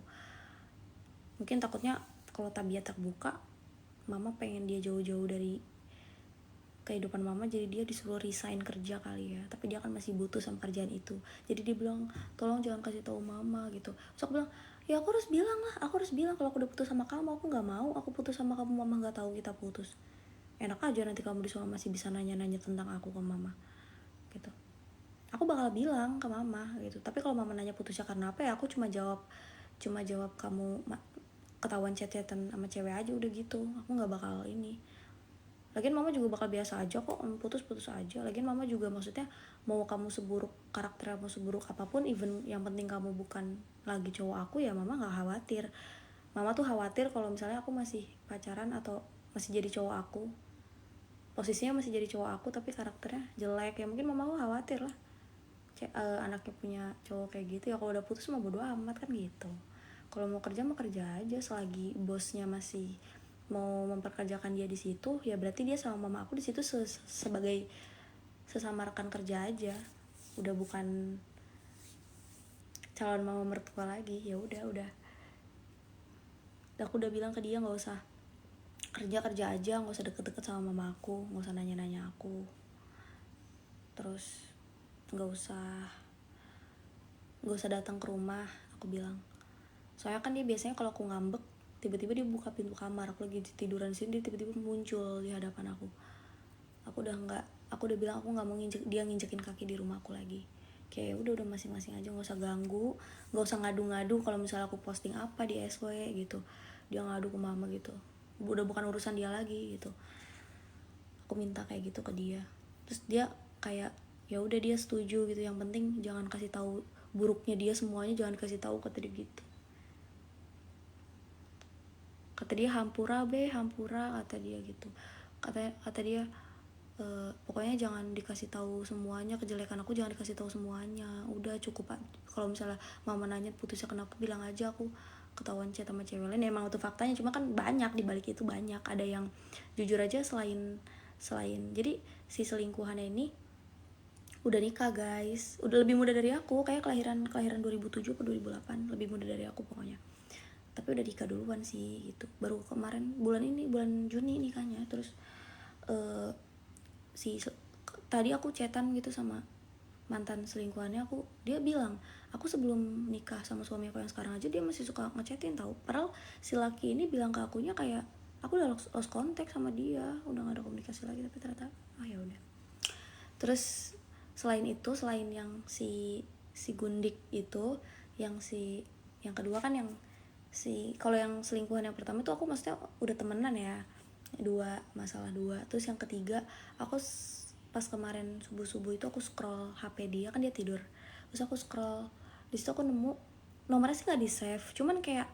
Mungkin takutnya kalau tabiat terbuka, mama pengen dia jauh-jauh dari kehidupan mama, jadi dia disuruh resign kerja kali ya. Tapi dia kan masih butuh sama kerjaan itu, jadi dia bilang tolong jangan kasih tahu mama gitu. Terus aku bilang, ya aku harus bilang lah, aku harus bilang kalau aku udah putus sama kamu. Aku nggak mau aku putus sama kamu mama nggak tahu kita putus. Enak aja nanti kamu disuruh masih bisa nanya-nanya tentang aku ke mama gitu. Aku bakal bilang ke mama gitu. Tapi kalau mama nanya putusnya karena apa, ya aku cuma jawab kamu ketahuan chat-chatan sama cewek aja, udah gitu. Aku nggak bakal ini. Lagian mama juga bakal biasa aja kok, putus aja. Lagian mama juga maksudnya mau kamu seburuk karakter, mau seburuk apapun, even yang penting kamu bukan lagi cowok aku, ya mama nggak khawatir. Mama tuh khawatir kalau misalnya aku masih pacaran atau masih jadi cowok aku, posisinya masih jadi cowok aku tapi karakternya jelek, ya mungkin mama aku khawatir lah. Anaknya punya cowok kayak gitu, ya kalau udah putus mah bodo amat kan gitu. Kalau mau kerja mah kerja aja, selagi bosnya masih mau memperkerjakan dia di situ, ya berarti dia sama mama aku di situ sebagai sesama rekan kerja aja, udah bukan calon mama mertua lagi. Ya udah aku udah bilang ke dia nggak usah kerja aja, nggak usah deket-deket sama mama aku, nggak usah nanya aku, terus nggak usah datang ke rumah, aku bilang. Soalnya kan dia biasanya kalau aku ngambek, tiba-tiba dia buka pintu kamar, aku lagi tiduran sini, dia tiba-tiba muncul di hadapan aku. Aku udah bilang aku nggak mau dia nginjekin kaki di rumah aku lagi. Kayak udah masing-masing aja, nggak usah ganggu, nggak usah ngadu-ngadu. Kalau misalnya aku posting apa di SW gitu, dia ngadu ke mama gitu, udah bukan urusan dia lagi gitu. Aku minta kayak gitu ke dia, terus dia kayak ya udah dia setuju gitu. Yang penting jangan kasih tahu buruknya dia semuanya, jangan kasih tahu, kata dia gitu. Kata dia hampura kata dia gitu. Kata dia pokoknya jangan dikasih tahu semuanya, kejelekan aku jangan dikasih tahu semuanya, udah cukup. Kalau misalnya mama nanya putusnya kenapa, bilang aja aku ketahuan chat sama cewek lain. Emang itu faktanya, cuma kan banyak dibalik itu, banyak ada yang jujur aja. Selain jadi si selingkuhannya ini udah nikah guys, udah lebih muda dari aku, kayak kelahiran 2007 atau 2008, lebih muda dari aku pokoknya. Tapi udah nikah duluan sih gitu, baru kemarin bulan Juni nikahnya. Terus si tadi aku chatan gitu sama mantan selingkuhannya, dia bilang aku sebelum nikah sama suami aku yang sekarang aja dia masih suka ngechatin tahu, padahal si laki ini bilang ke akunya kayak aku udah lost contact sama dia, udah gak ada komunikasi lagi, tapi ternyata ya udah. Terus selain yang si Gundik itu, yang kedua kan yang kalau yang selingkuhan yang pertama itu aku maksudnya udah temenan ya, masalah dua. Terus yang ketiga aku pas kemarin subuh itu aku scroll HP dia, kan dia tidur, terus aku scroll di situ aku nemu nomornya sih nggak di save, cuman kayak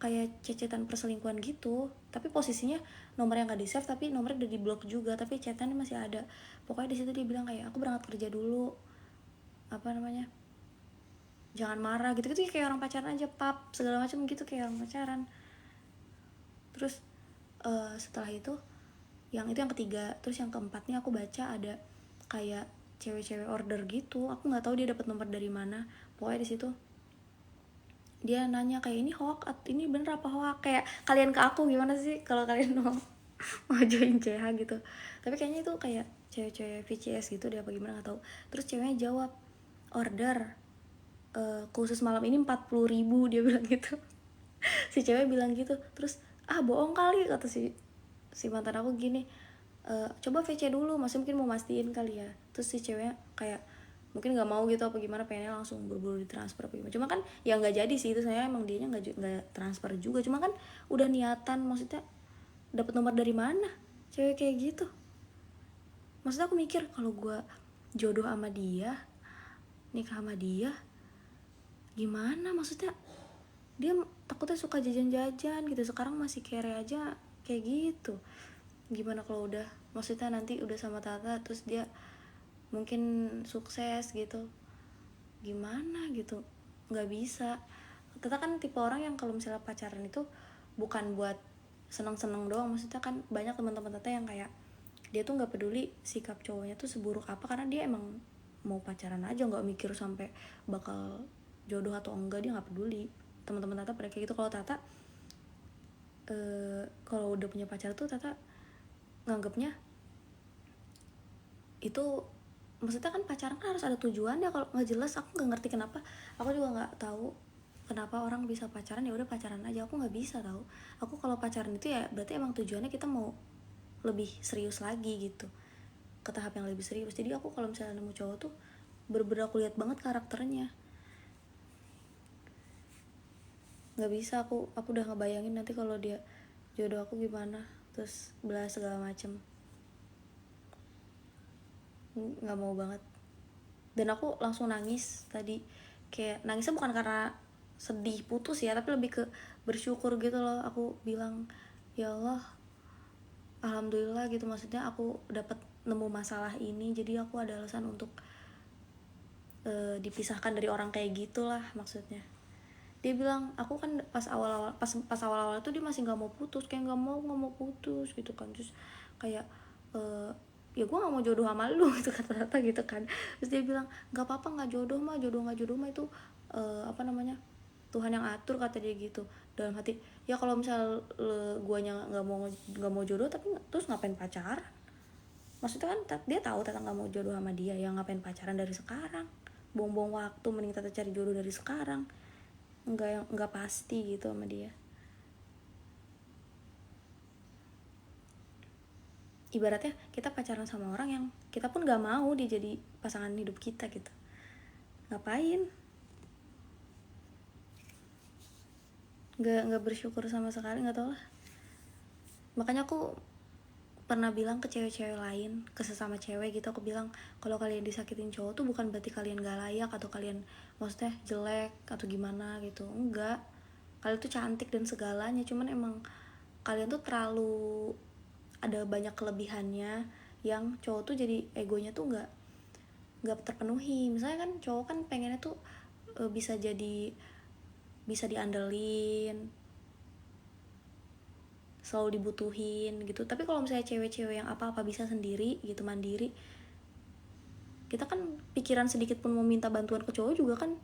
kayak cecetan perselingkuhan gitu, tapi posisinya nomornya nggak di save tapi nomornya udah di blok juga, tapi chatannya masih ada. Pokoknya di situ dia bilang kayak aku berangkat kerja dulu, jangan marah gitu kayak orang pacaran aja, pap segala macam gitu, kayak orang pacaran. Terus setelah itu yang ketiga. Terus yang keempatnya aku baca ada kayak cewek-cewek order gitu, aku nggak tahu dia dapat nomor dari mana. Pokoknya di situ dia nanya kayak ini hoax, ini bener apa hoax, kayak kalian ke aku gimana sih kalau kalian mau join CH gitu. Tapi kayaknya itu kayak cewek-cewek VCS gitu dia apa gimana nggak tahu. Terus ceweknya jawab order khusus malam ini 40.000, dia bilang gitu. Si cewek bilang gitu, terus bohong kali kata si mantan aku gini, coba VC dulu, masih mungkin mau mastiin kali ya. Terus si ceweknya kayak mungkin nggak mau gitu apa gimana, pengennya langsung buru-buru ditransfer apa gimana. Cuma kan ya nggak jadi sih itu, saya emang dianya nggak transfer juga, cuma kan udah niatan, maksudnya dapat nomor dari mana cewek kayak gitu. Maksudnya aku mikir kalau gue jodoh sama dia, nikah sama dia, gimana maksudnya dia takutnya suka jajan-jajan gitu, sekarang masih kere aja kayak gitu. Gimana kalau udah, maksudnya nanti udah sama Tata terus dia mungkin sukses gitu, gimana gitu. Nggak bisa. Tata kan tipe orang yang kalau misalnya pacaran itu bukan buat seneng-seneng doang, maksudnya kan banyak teman-teman Tata yang kayak dia tuh nggak peduli sikap cowoknya tuh seburuk apa, karena dia emang mau pacaran aja, nggak mikir sampai bakal jodoh atau enggak, dia nggak peduli. Teman-teman Tata pada kayak gitu. Kalau Tata kalau udah punya pacar tuh Tata nganggapnya itu, maksudnya kan pacaran kan harus ada tujuannya. Kalau nggak jelas aku nggak ngerti kenapa, aku juga nggak tahu kenapa orang bisa pacaran, ya udah pacaran aja. Aku nggak bisa tahu. Aku kalau pacaran itu ya berarti emang tujuannya kita mau lebih serius lagi gitu, ke tahap yang lebih serius. Jadi aku kalau misalnya nemu cowok tuh bener-bener aku lihat banget karakternya. Nggak bisa aku udah ngebayangin nanti kalau dia jodoh aku gimana, terus belah segala macem, nggak mau banget. Dan aku langsung nangis tadi, kayak nangisnya bukan karena sedih putus ya, tapi lebih ke bersyukur gitu loh. Aku bilang ya Allah, alhamdulillah gitu, maksudnya aku dapat nemu masalah ini, jadi aku ada alasan untuk dipisahkan dari orang kayak gitulah maksudnya. Dia bilang aku kan pas awal-awal tuh dia masih nggak mau putus, kayak nggak mau putus gitu kan. Terus kayak ya gue nggak mau jodoh sama lu gitu kata-kata gitu kan. Terus dia bilang nggak apa-apa, nggak jodoh mah itu Tuhan yang atur, kata dia gitu. Dalam hati ya kalau misal guanya nggak mau jodoh, tapi terus ngapain pacaran, maksudnya kan dia tahu Tata nggak mau jodoh sama dia, yang ngapain pacaran dari sekarang, buang-buang waktu, mending Tata cari jodoh dari sekarang. Nggak pasti gitu sama dia. Ibaratnya kita pacaran sama orang yang kita pun nggak mau dia jadi pasangan hidup kita gitu, ngapain? Nggak bersyukur sama sekali, nggak tau lah. Makanya aku pernah bilang ke cewek-cewek lain, ke sesama cewek gitu, aku bilang kalau kalian disakitin cowok tuh bukan berarti kalian gak layak atau kalian maksudnya jelek atau gimana gitu, enggak. Kalian tuh cantik dan segalanya, cuman emang kalian tuh terlalu ada banyak kelebihannya yang cowok tuh jadi egonya tuh nggak terpenuhi. Misalnya kan cowok kan pengennya tuh bisa diandelin, selalu dibutuhin gitu. Tapi kalau misalnya cewek-cewek yang apa-apa bisa sendiri gitu, mandiri, kita kan pikiran sedikit pun mau minta bantuan ke cowok juga kan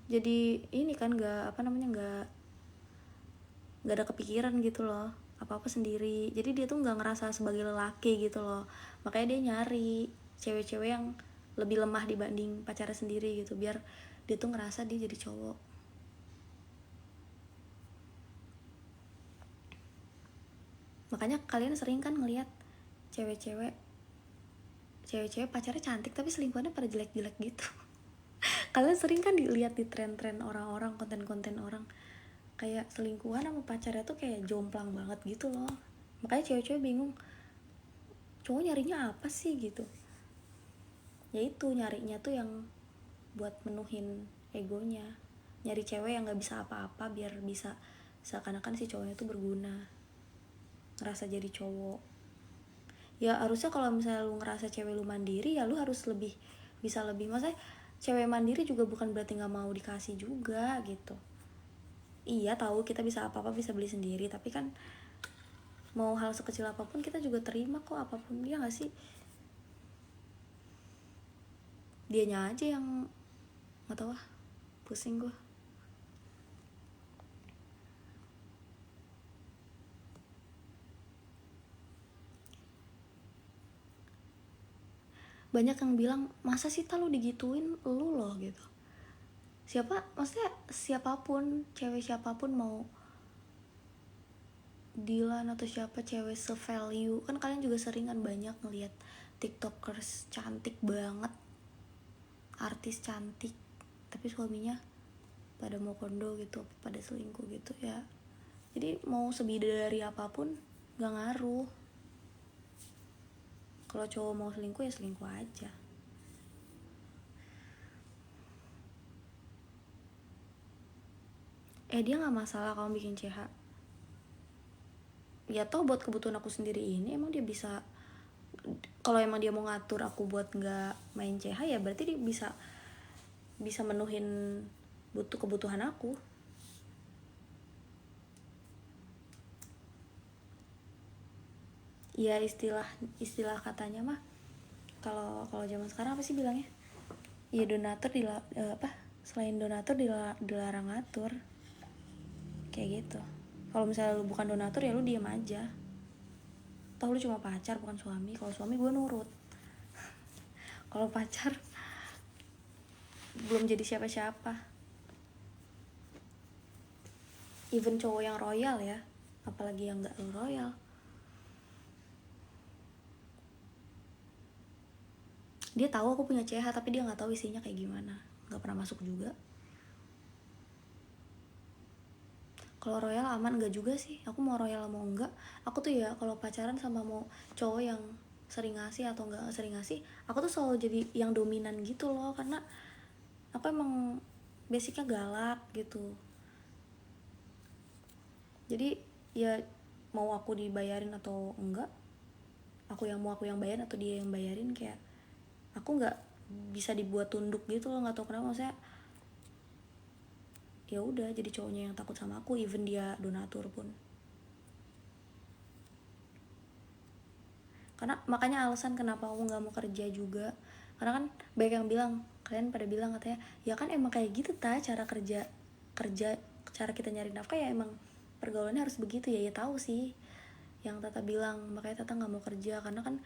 jadi ini kan nggak ada kepikiran gitu loh. apa-apa sendiri. Jadi dia tuh nggak ngerasa sebagai lelaki gitu loh. Makanya dia nyari cewek-cewek yang lebih lemah dibanding pacarnya sendiri gitu, biar dia tuh ngerasa dia jadi cowok. Makanya kalian sering kan ngelihat cewek-cewek pacarnya cantik tapi selingkuhannya pada jelek-jelek gitu. Kalian sering kan dilihat di tren-tren orang-orang, konten-konten orang, kayak selingkuhan sama pacarnya tuh kayak jomplang banget gitu loh. Makanya cewek-cewek bingung, cowok nyarinya apa sih gitu. Ya itu, nyarinya tuh yang buat menuhin egonya, nyari cewek yang nggak bisa apa-apa biar bisa seakan-akan si cowoknya tuh berguna, ngerasa jadi cowok. Ya harusnya kalau misalnya lu ngerasa cewek lu mandiri, ya lu harus lebih bisa lebih. Maksudnya cewek mandiri juga bukan berarti nggak mau dikasih juga gitu. Iya tahu kita bisa apa-apa, bisa beli sendiri, tapi kan mau hal sekecil apapun kita juga terima kok, apapun. Dia nggak sih, dianya aja yang nggak tahu, pusing gue. Banyak yang bilang, masa sih lu digituin, lu loh gitu. Maksudnya siapapun, cewek siapapun, mau Dilan atau siapa, cewek se-value. Kan kalian juga sering kan banyak ngeliat tiktokers cantik banget, artis cantik, tapi suaminya pada mau kondo gitu, pada selingkuh gitu ya. Jadi mau sebidadari apapun gak ngaruh. Kalau cowok mau selingkuh ya selingkuh aja. Dia gak masalah kamu bikin CH. Ya toh buat kebutuhan aku sendiri ini emang dia bisa. Kalau emang dia mau ngatur aku buat gak main CH, ya berarti dia bisa menuhin kebutuhan aku. Ya istilah katanya mah, kalau zaman sekarang apa sih bilangnya, ya donatur selain donatur dilarang ngatur, kayak gitu. Kalau misalnya lu bukan donatur ya lu diam aja, toh lu cuma pacar bukan suami. Kalau suami gue nurut, kalau pacar belum jadi siapa-siapa. Even cowok yang royal ya, apalagi yang gak royal. Dia tahu aku punya CH tapi dia nggak tahu isinya kayak gimana, nggak pernah masuk juga. Kalau royal aman nggak juga sih, aku mau royal mau enggak, aku tuh ya kalau pacaran sama mau cowok yang sering ngasih atau nggak sering ngasih, aku tuh selalu jadi yang dominan gitu loh, karena aku emang basicnya galak gitu. Jadi ya mau aku dibayarin atau enggak, aku yang bayarin atau dia yang bayarin, kayak aku nggak bisa dibuat tunduk gitu loh. Nggak tahu kenapa, maksudnya ya udah jadi cowoknya yang takut sama aku, even dia donatur pun. Karena makanya alasan kenapa aku nggak mau kerja juga, karena kan banyak yang bilang, kalian pada bilang katanya, ya kan emang kayak gitu cara kerja, cara kita nyari nafkah ya emang pergaulannya harus begitu ya. Ya tahu sih yang Tata bilang, makanya Tata nggak mau kerja. Karena kan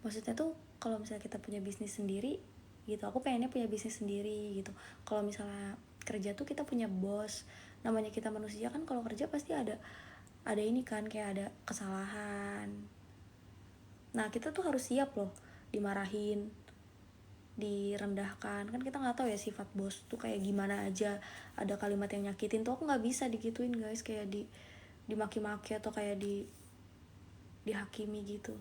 maksudnya tuh kalau misalnya kita punya bisnis sendiri gitu, aku pengennya punya bisnis sendiri gitu. Kalau misalnya kerja tuh kita punya bos, namanya kita manusia kan, kalau kerja pasti ada ini kan, kayak ada kesalahan. Nah kita tuh harus siap loh dimarahin, direndahkan. Kan kita nggak tahu ya sifat bos tuh kayak gimana aja, ada kalimat yang nyakitin tuh aku nggak bisa digituin guys, kayak dimaki-maki atau kayak dihakimi gitu.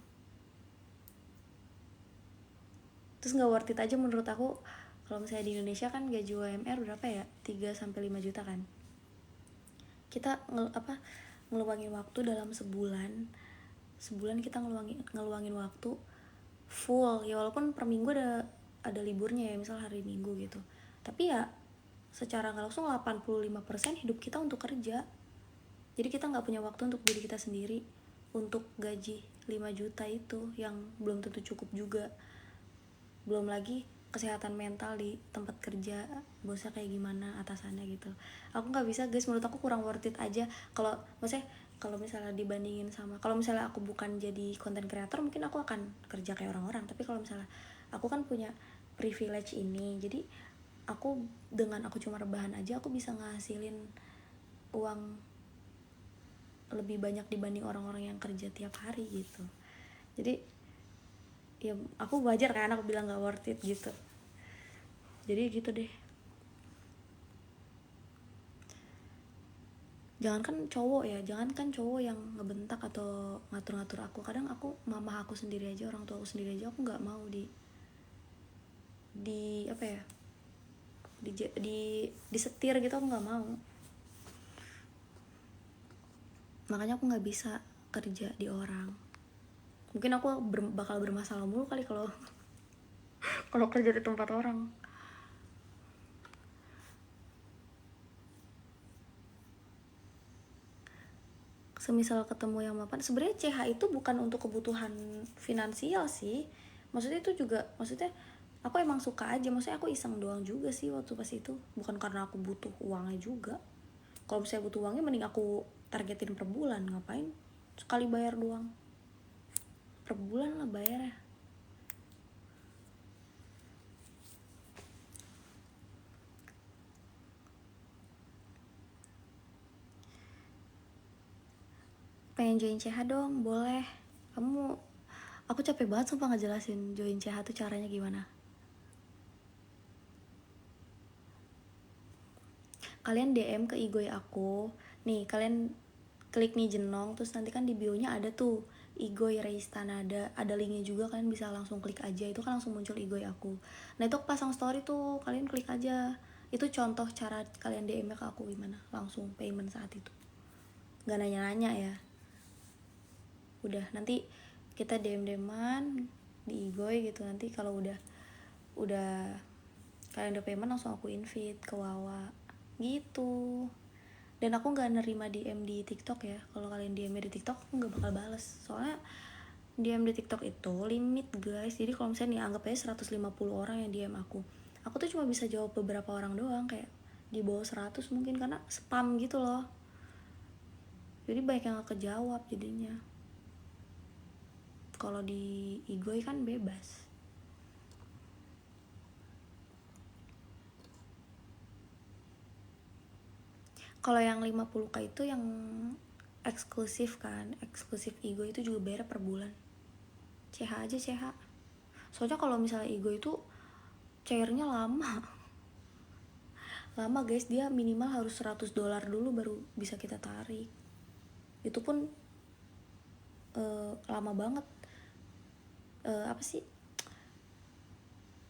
Terus nggak worth it aja menurut aku. Kalau misalnya di Indonesia kan gaji UMR berapa ya, 3-5 juta kan. Kita ngeluangin waktu dalam sebulan kita ngeluangin waktu full ya, walaupun per minggu ada liburnya ya, misal hari Minggu gitu, tapi ya secara nggak langsung 85% hidup kita untuk kerja. Jadi kita nggak punya waktu untuk diri kita sendiri, untuk gaji 5 juta itu yang belum tentu cukup juga. Belum lagi kesehatan mental di tempat kerja, bosnya kayak gimana, atasannya gitu. Aku nggak bisa guys, menurut aku kurang worth it aja. Kalau maksudnya kalau misalnya dibandingin sama, kalau misalnya aku bukan jadi content creator mungkin aku akan kerja kayak orang-orang, tapi kalau misalnya aku kan punya privilege ini, jadi aku dengan aku cuma rebahan aja aku bisa ngasilin uang lebih banyak dibanding orang-orang yang kerja tiap hari gitu. Jadi ya aku wajar kan aku bilang gak worth it gitu. Jadi gitu deh. Jangankan cowok yang ngebentak atau ngatur-ngatur aku, kadang aku mama aku sendiri aja, orang tua aku sendiri aja aku nggak mau di apa ya, disetir gitu, aku nggak mau. Makanya aku nggak bisa kerja di orang. Mungkin aku bakal bermasalah mulu kali kalau kalau kerja di tempat orang. Semisal ketemu yang mapan, sebenarnya CH itu bukan untuk kebutuhan finansial sih, maksudnya itu juga, maksudnya aku emang suka aja, maksudnya aku iseng doang juga sih waktu pas itu, bukan karena aku butuh uangnya juga. Kalau misalnya butuh uangnya mending aku targetin per bulan, ngapain sekali bayar doang, per bulan lah bayarnya. Pengen join CH dong, boleh. Aku capek banget sumpah ngejelasin join CH tuh caranya gimana. Kalian DM ke IG aku nih, kalian klik nih Jenong, terus nanti kan di bio-nya ada tuh Igoy Reistana, ada linknya juga, kalian bisa langsung klik aja, itu kan langsung muncul Igoy aku. Nah itu aku pasang story tuh, kalian klik aja. Itu contoh cara kalian DM ke aku gimana, langsung payment saat itu, nggak nanya-nanya ya. Udah nanti kita DM-DMan di Igoy gitu, nanti kalau udah kalian udah payment langsung aku invite ke Wawa gitu. Dan aku nggak nerima DM di TikTok ya. Kalau kalian DM di TikTok aku nggak bakal bales, soalnya DM di TikTok itu limit guys. Jadi kalau misalnya nih anggap aja 150 orang yang DM aku tuh cuma bisa jawab beberapa orang doang, kayak di bawah 100 mungkin, karena spam gitu loh. Jadi banyak yang gak kejawab jadinya. Kalau di Igoy kan bebas. Kalau yang 50k itu yang eksklusif kan, eksklusif Igoy itu juga bayar per bulan. CH aja CH. Soalnya kalau misalnya Igo itu cairnya lama guys, dia minimal harus $100 dulu baru bisa kita tarik. Itu pun lama banget. Apa sih,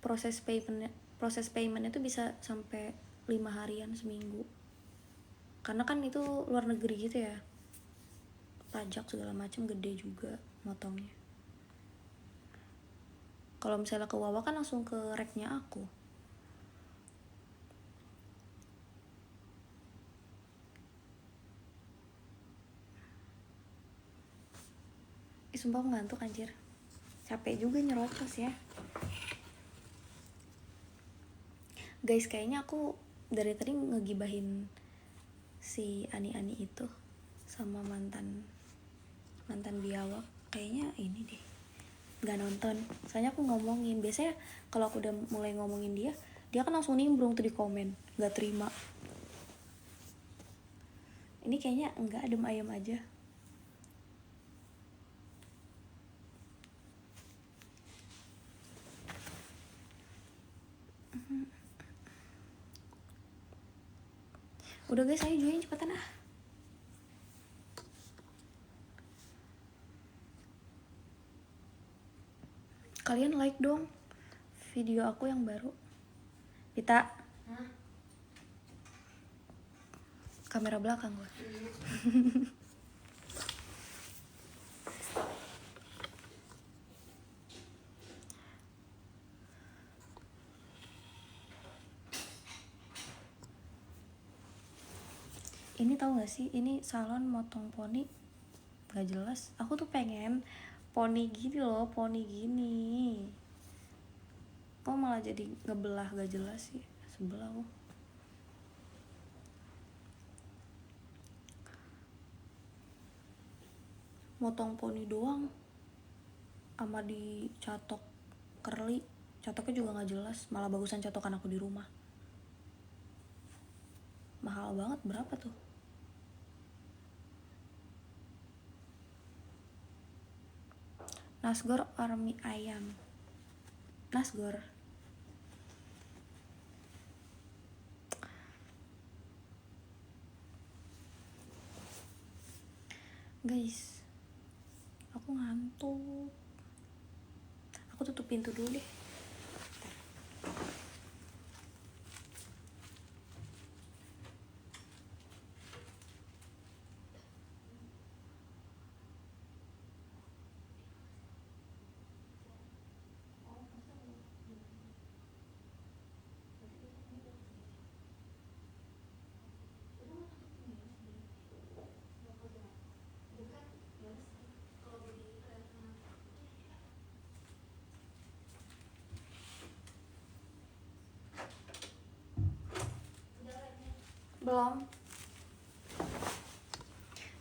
proses paymentnya tuh bisa sampai 5 harian, seminggu, karena kan itu luar negeri gitu ya, pajak segala macam gede juga motongnya. Kalau misalnya ke Wawa kan langsung ke reknya aku. Sumpah aku ngantuk anjir, capek juga nyerocos ya guys. Kayaknya aku dari tadi ngegibahin si Ani itu sama mantan biawak. Kayaknya ini deh nggak nonton, soalnya aku ngomongin, biasanya kalau aku udah mulai ngomongin dia kan langsung nimbrung tuh di komen, nggak terima. Ini kayaknya enggak, adem ayam aja. Udah guys, ayo join cepetan ah. Kalian like dong video aku yang baru. Pita, kamera belakang gue. Ini tahu gak sih, ini salon motong poni gak jelas. Aku tuh pengen poni gini loh, poni gini. Kok malah jadi ngebelah gak jelas sih, sebelah aku. motong poni doang sama dicatok curly. Catoknya juga nggak jelas, malah bagusan catokan aku di rumah. Mahal banget, berapa tuh? Nasgor or mie ayam? Nasgor. Guys, aku ngantuk. Aku tutup pintu dulu deh. Belum.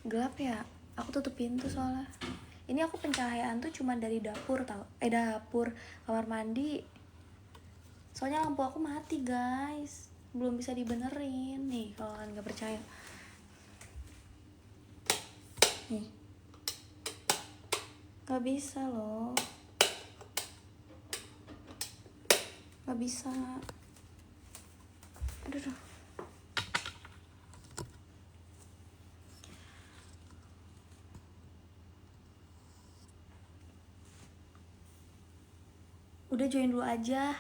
Gelap ya, aku tutup pintu soalnya. Ini aku pencahayaan tuh cuma dari dapur tau. Dapur, kamar mandi. Soalnya lampu aku mati guys, belum bisa dibenerin. Nih kalau kalian gak percaya, nih gak bisa loh, gak bisa. Aduh. Udah join dulu aja.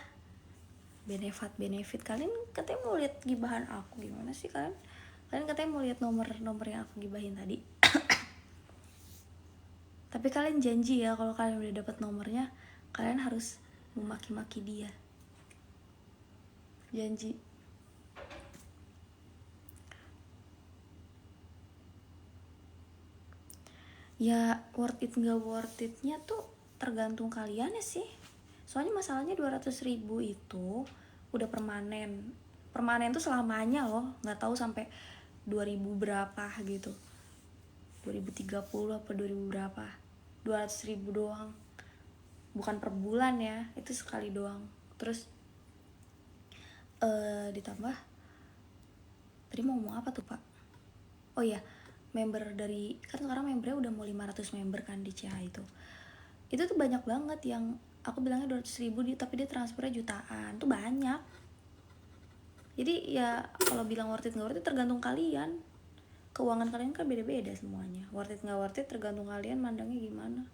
Benefit kalian katanya mau lihat gibahan aku, gimana sih kalian katanya mau lihat nomor yang aku gibahin tadi. Tapi kalian janji ya, kalau kalian udah dapat nomornya kalian harus memaki-maki dia, janji. Ya worth it nggak worth itnya tuh tergantung kalian ya sih. Soalnya masalahnya 200.000 itu udah permanen tuh selamanya loh, nggak tahu sampai 2000 berapa gitu, 2030 apa 2000 berapa. 200.000 doang, bukan per bulan ya, itu sekali doang. Terus ditambah tadi mau ngomong apa tuh pak? Oh iya, member dari, kan sekarang membernya udah mau 500 member kan di CH itu tuh banyak banget yang aku bilangnya 200.000 tapi dia transfernya jutaan, tuh banyak. Jadi ya kalau bilang worth it nggak worth it tergantung kalian, keuangan kalian kan beda-beda semuanya. Worth it nggak worth it tergantung kalian mandangnya gimana.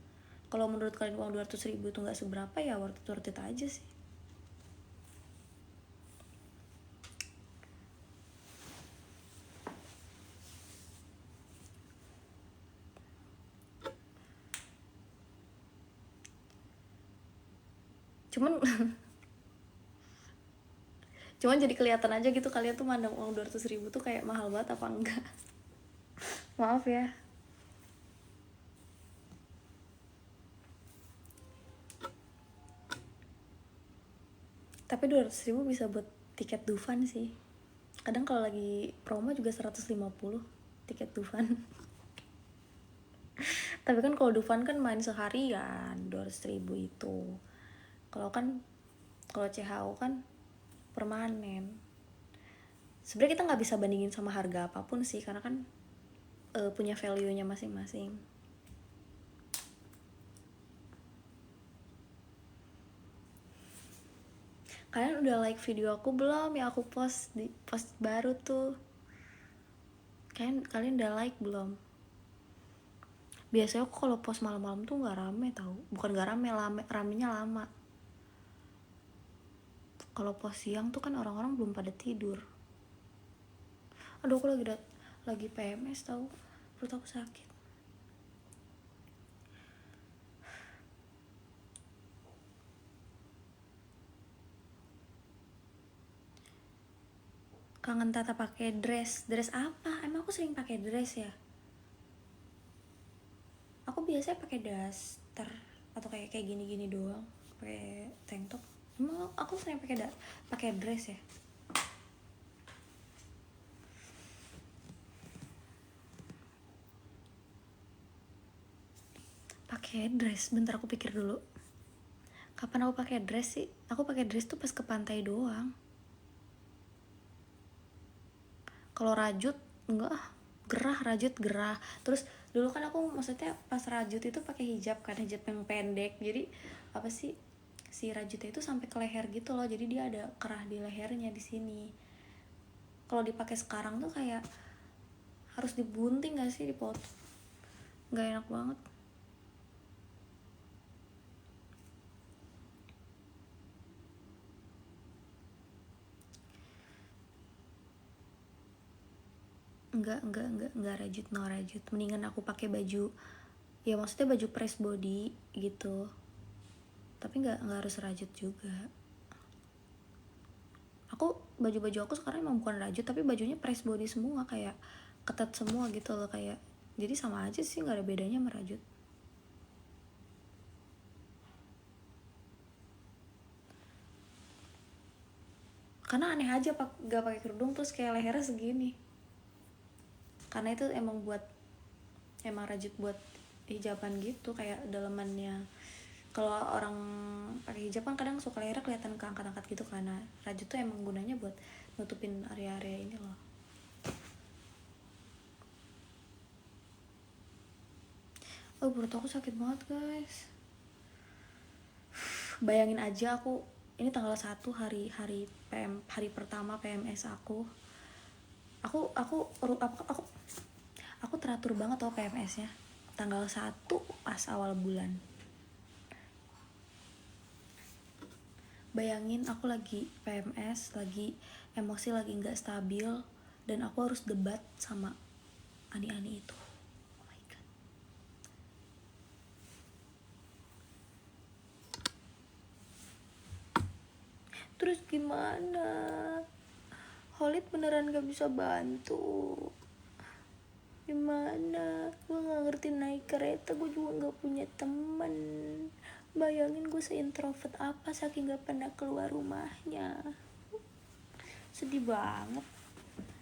Kalau menurut kalian uang 200.000 itu nggak seberapa, ya worth it aja sih. cuman jadi kelihatan aja gitu kalian tuh mandang uang 200.000 tuh kayak mahal banget apa enggak. Maaf ya. Tapi 200.000 bisa buat tiket Dufan sih. Kadang kalau lagi promo juga 150 tiket Dufan. Tapi kan kalau Dufan kan main seharian, 200.000 itu. Kalau CHO kan permanen. Sebenarnya kita nggak bisa bandingin sama harga apapun sih, karena kan punya value-nya masing-masing. Kalian udah like video aku belum yang aku post baru tuh? Kalian udah like belum? Biasanya aku kalau post malam-malam tuh nggak rame tau, bukan nggak rame, ramenya lama. Kalau post siang tuh kan orang-orang belum pada tidur. Aduh, aku lagi PMS tau, perut aku sakit. Kangen Tata pakai dress apa? Emang aku sering pakai dress ya? Aku biasanya pakai daster atau kayak gini doang, pakai tank top. Emang aku sering pakai dress ya? pakai dress? Bentar aku pikir dulu. Kapan aku pakai dress sih? Aku pakai dress tuh pas ke pantai doang. Kalau rajut enggak, gerah, rajut gerah. Terus dulu kan aku maksudnya pas rajut itu pakai hijab kan, hijab yang pendek. Jadi apa sih, si rajutnya itu sampai ke leher gitu loh. Jadi dia ada kerah di lehernya di sini. Kalau dipakai sekarang tuh kayak harus dibunting gak sih, dipotong. Nggak enak banget. Enggak rajut, no rajut. Mendingan aku pakai baju, ya maksudnya baju press body gitu. Tapi nggak harus rajut juga. Aku baju-baju aku sekarang emang bukan rajut, tapi bajunya press body semua, kayak ketat semua gitu loh, kayak jadi sama aja sih, nggak ada bedanya sama rajut. Karena aneh aja gak pakai kerudung terus kayak lehernya segini. Karena itu emang rajut buat hijaban gitu, kayak dalemannya. Kalau orang pakai hijab kan kadang suka lehernya kelihatan keangkat-angkat gitu, karena rajut tuh emang gunanya buat nutupin area-area ini loh. Perut aku sakit banget guys. Bayangin aja, aku ini tanggal 1 hari pertama PMS aku. Aku teratur banget tau PMS-nya. Tanggal 1 pas awal bulan. Bayangin aku lagi PMS, lagi emosi lagi nggak stabil, dan aku harus debat sama ani-ani itu. Oh my god. Terus gimana? Holid beneran gak bisa bantu. Gimana? Gue gak ngerti naik kereta, gue juga gak punya temen. Bayangin gue seintrovert apa saking gak pernah keluar rumahnya. Sedih banget.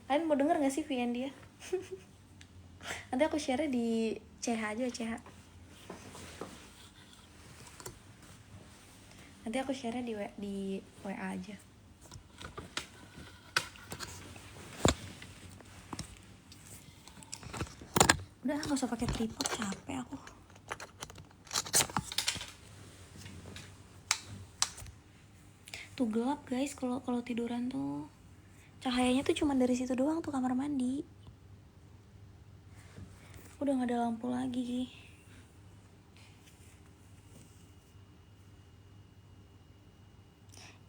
Kalian mau denger gak sih VN dia? Nanti aku share di CH aja, CH. Nanti aku share di WA aja. Udah gak usah pakai tripod, capek aku. Tuh gelap guys kalau tiduran tuh. Cahayanya tuh cuma dari situ doang tuh, kamar mandi. Udah gak ada lampu lagi.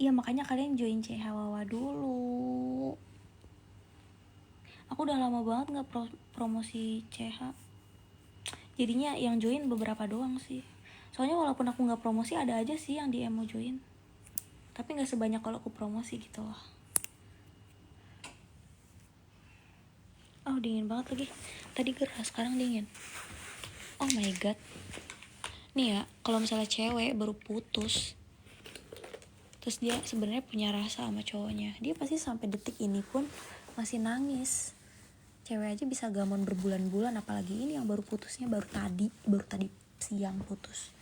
Iya makanya kalian join CH Wawa dulu. Aku udah lama banget gak promosi CH. Jadinya yang join beberapa doang sih. Soalnya walaupun aku gak promosi, ada aja sih yang DM mau join. Tapi gak sebanyak kalau aku promosi gitu loh. Oh dingin banget lagi. Tadi gerah, sekarang dingin. Oh my god. Nih ya, kalau misalnya cewek baru putus, terus dia sebenarnya punya rasa sama cowoknya, dia pasti sampai detik ini pun masih nangis. Cewek aja bisa gamon berbulan-bulan, apalagi ini yang baru putusnya baru tadi siang putus.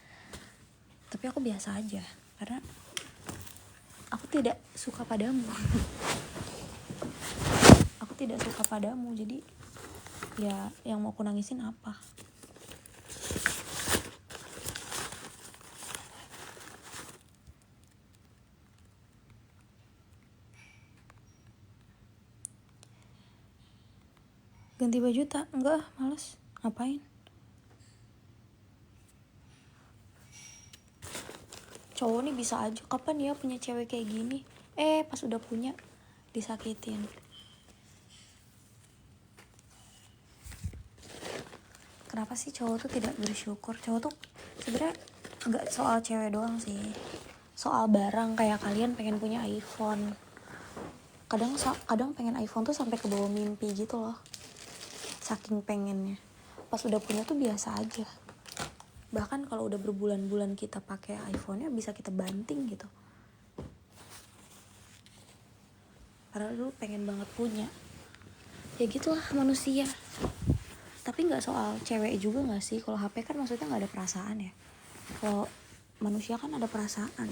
Tapi aku biasa aja, karena aku tidak suka padamu. Aku tidak suka padamu, jadi ya yang mau aku nangisin apa? Ganti baju tak? Enggak, males. Ngapain? Cowok nih bisa aja, kapan ya punya cewek kayak gini? Pas udah punya, disakitin. Kenapa sih cowok tuh tidak bersyukur? Cowok tuh sebenarnya nggak soal cewek doang sih, soal barang. Kayak kalian pengen punya iPhone, kadang pengen iPhone tuh sampai ke bawah mimpi gitu loh, saking pengennya. Pas udah punya tuh biasa aja. Bahkan kalau udah berbulan-bulan kita pakai iPhone-nya bisa kita banting gitu, padahal dulu pengen banget punya. Ya gitulah manusia. Tapi Tapi nggak soal cewek juga nggak sih, kalau HP kan maksudnya nggak ada perasaan ya. Kalau manusia kan ada perasaan,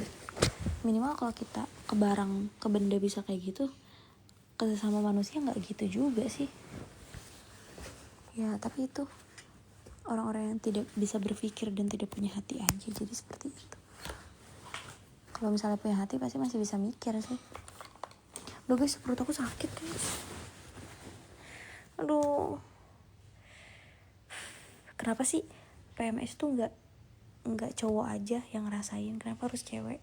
minimal kalau kita ke barang, ke benda bisa kayak gitu, ke sesama manusia nggak gitu juga sih ya. Tapi itu orang-orang yang tidak bisa berpikir dan tidak punya hati aja jadi seperti itu. Kalau misalnya punya hati pasti masih bisa mikir sih. Udah guys, perut aku sakit guys. Aduh, kenapa sih PMS tuh nggak cowok aja yang ngerasain, kenapa harus cewek?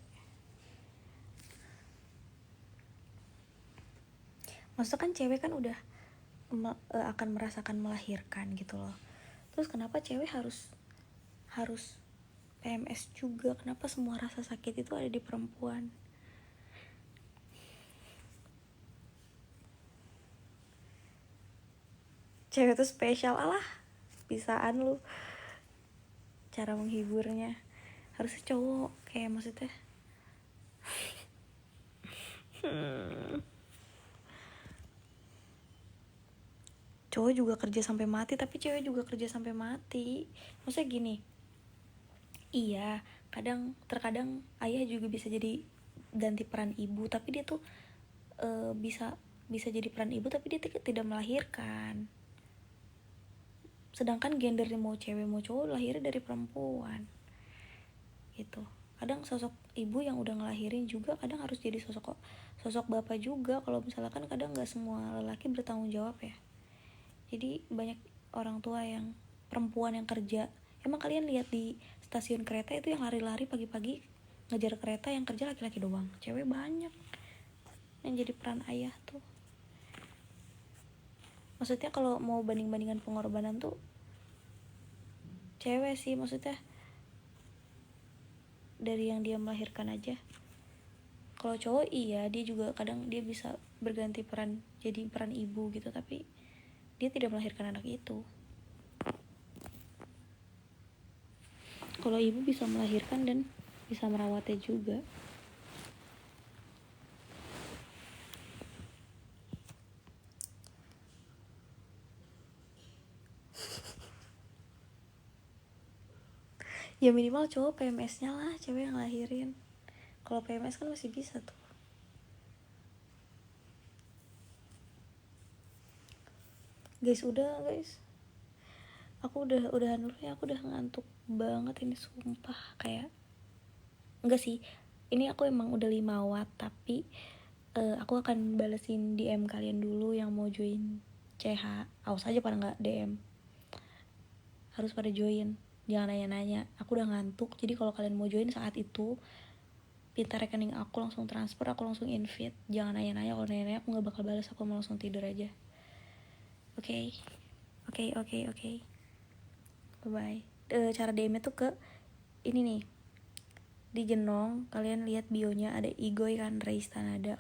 Maksudnya kan cewek kan udah akan merasakan melahirkan gitu loh. Terus kenapa cewek harus PMS juga? Kenapa semua rasa sakit itu ada di perempuan? Cewek tuh spesial, alah bisaan lu cara menghiburnya. Harusnya cowok kayak maksudnya cowok juga kerja sampai mati, tapi cewek juga kerja sampai mati. Maksudnya gini, iya terkadang ayah juga bisa jadi ganti peran ibu, tapi dia tuh bisa jadi peran ibu tapi dia tidak melahirkan. Sedangkan gendernya mau cewek mau cowok lahirnya dari perempuan gitu. Kadang sosok ibu yang udah ngelahirin juga kadang harus jadi sosok bapak juga. Kalau misalkan kadang nggak semua lelaki bertanggung jawab ya. Jadi banyak orang tua yang perempuan yang kerja. Emang kalian lihat di stasiun kereta itu yang lari-lari pagi-pagi ngejar kereta, yang kerja laki-laki doang, cewek banyak yang jadi peran ayah tuh. Maksudnya kalau mau banding-bandingan pengorbanan tuh cewek sih, maksudnya dari yang dia melahirkan aja. Kalau cowok iya, dia juga kadang dia bisa berganti peran jadi peran ibu gitu, tapi dia tidak melahirkan anak itu. Kalau ibu bisa melahirkan dan bisa merawatnya juga. Ya minimal cowok PMS-nya lah, cewek yang lahirin. Kalau PMS kan masih bisa tuh. Guys, udah guys. Aku udahan dulu ya, aku udah ngantuk banget ini sumpah. Kayak enggak sih, ini aku emang udah 5 watt, tapi aku akan balesin DM kalian dulu yang mau join CH. Awas aja pada nggak DM, harus pada join, jangan nanya-nanya. Aku udah ngantuk, jadi kalau kalian mau join saat itu pinta rekening aku, langsung transfer, aku langsung invite. Jangan nanya-nanya, kalau nanya-nanya aku nggak bakal balas, aku mau langsung tidur aja. Oke. Bye. Cara DM itu ke ini nih, di Jenong. Kalian lihat bionya ada Igoy kan, Reis Tanada.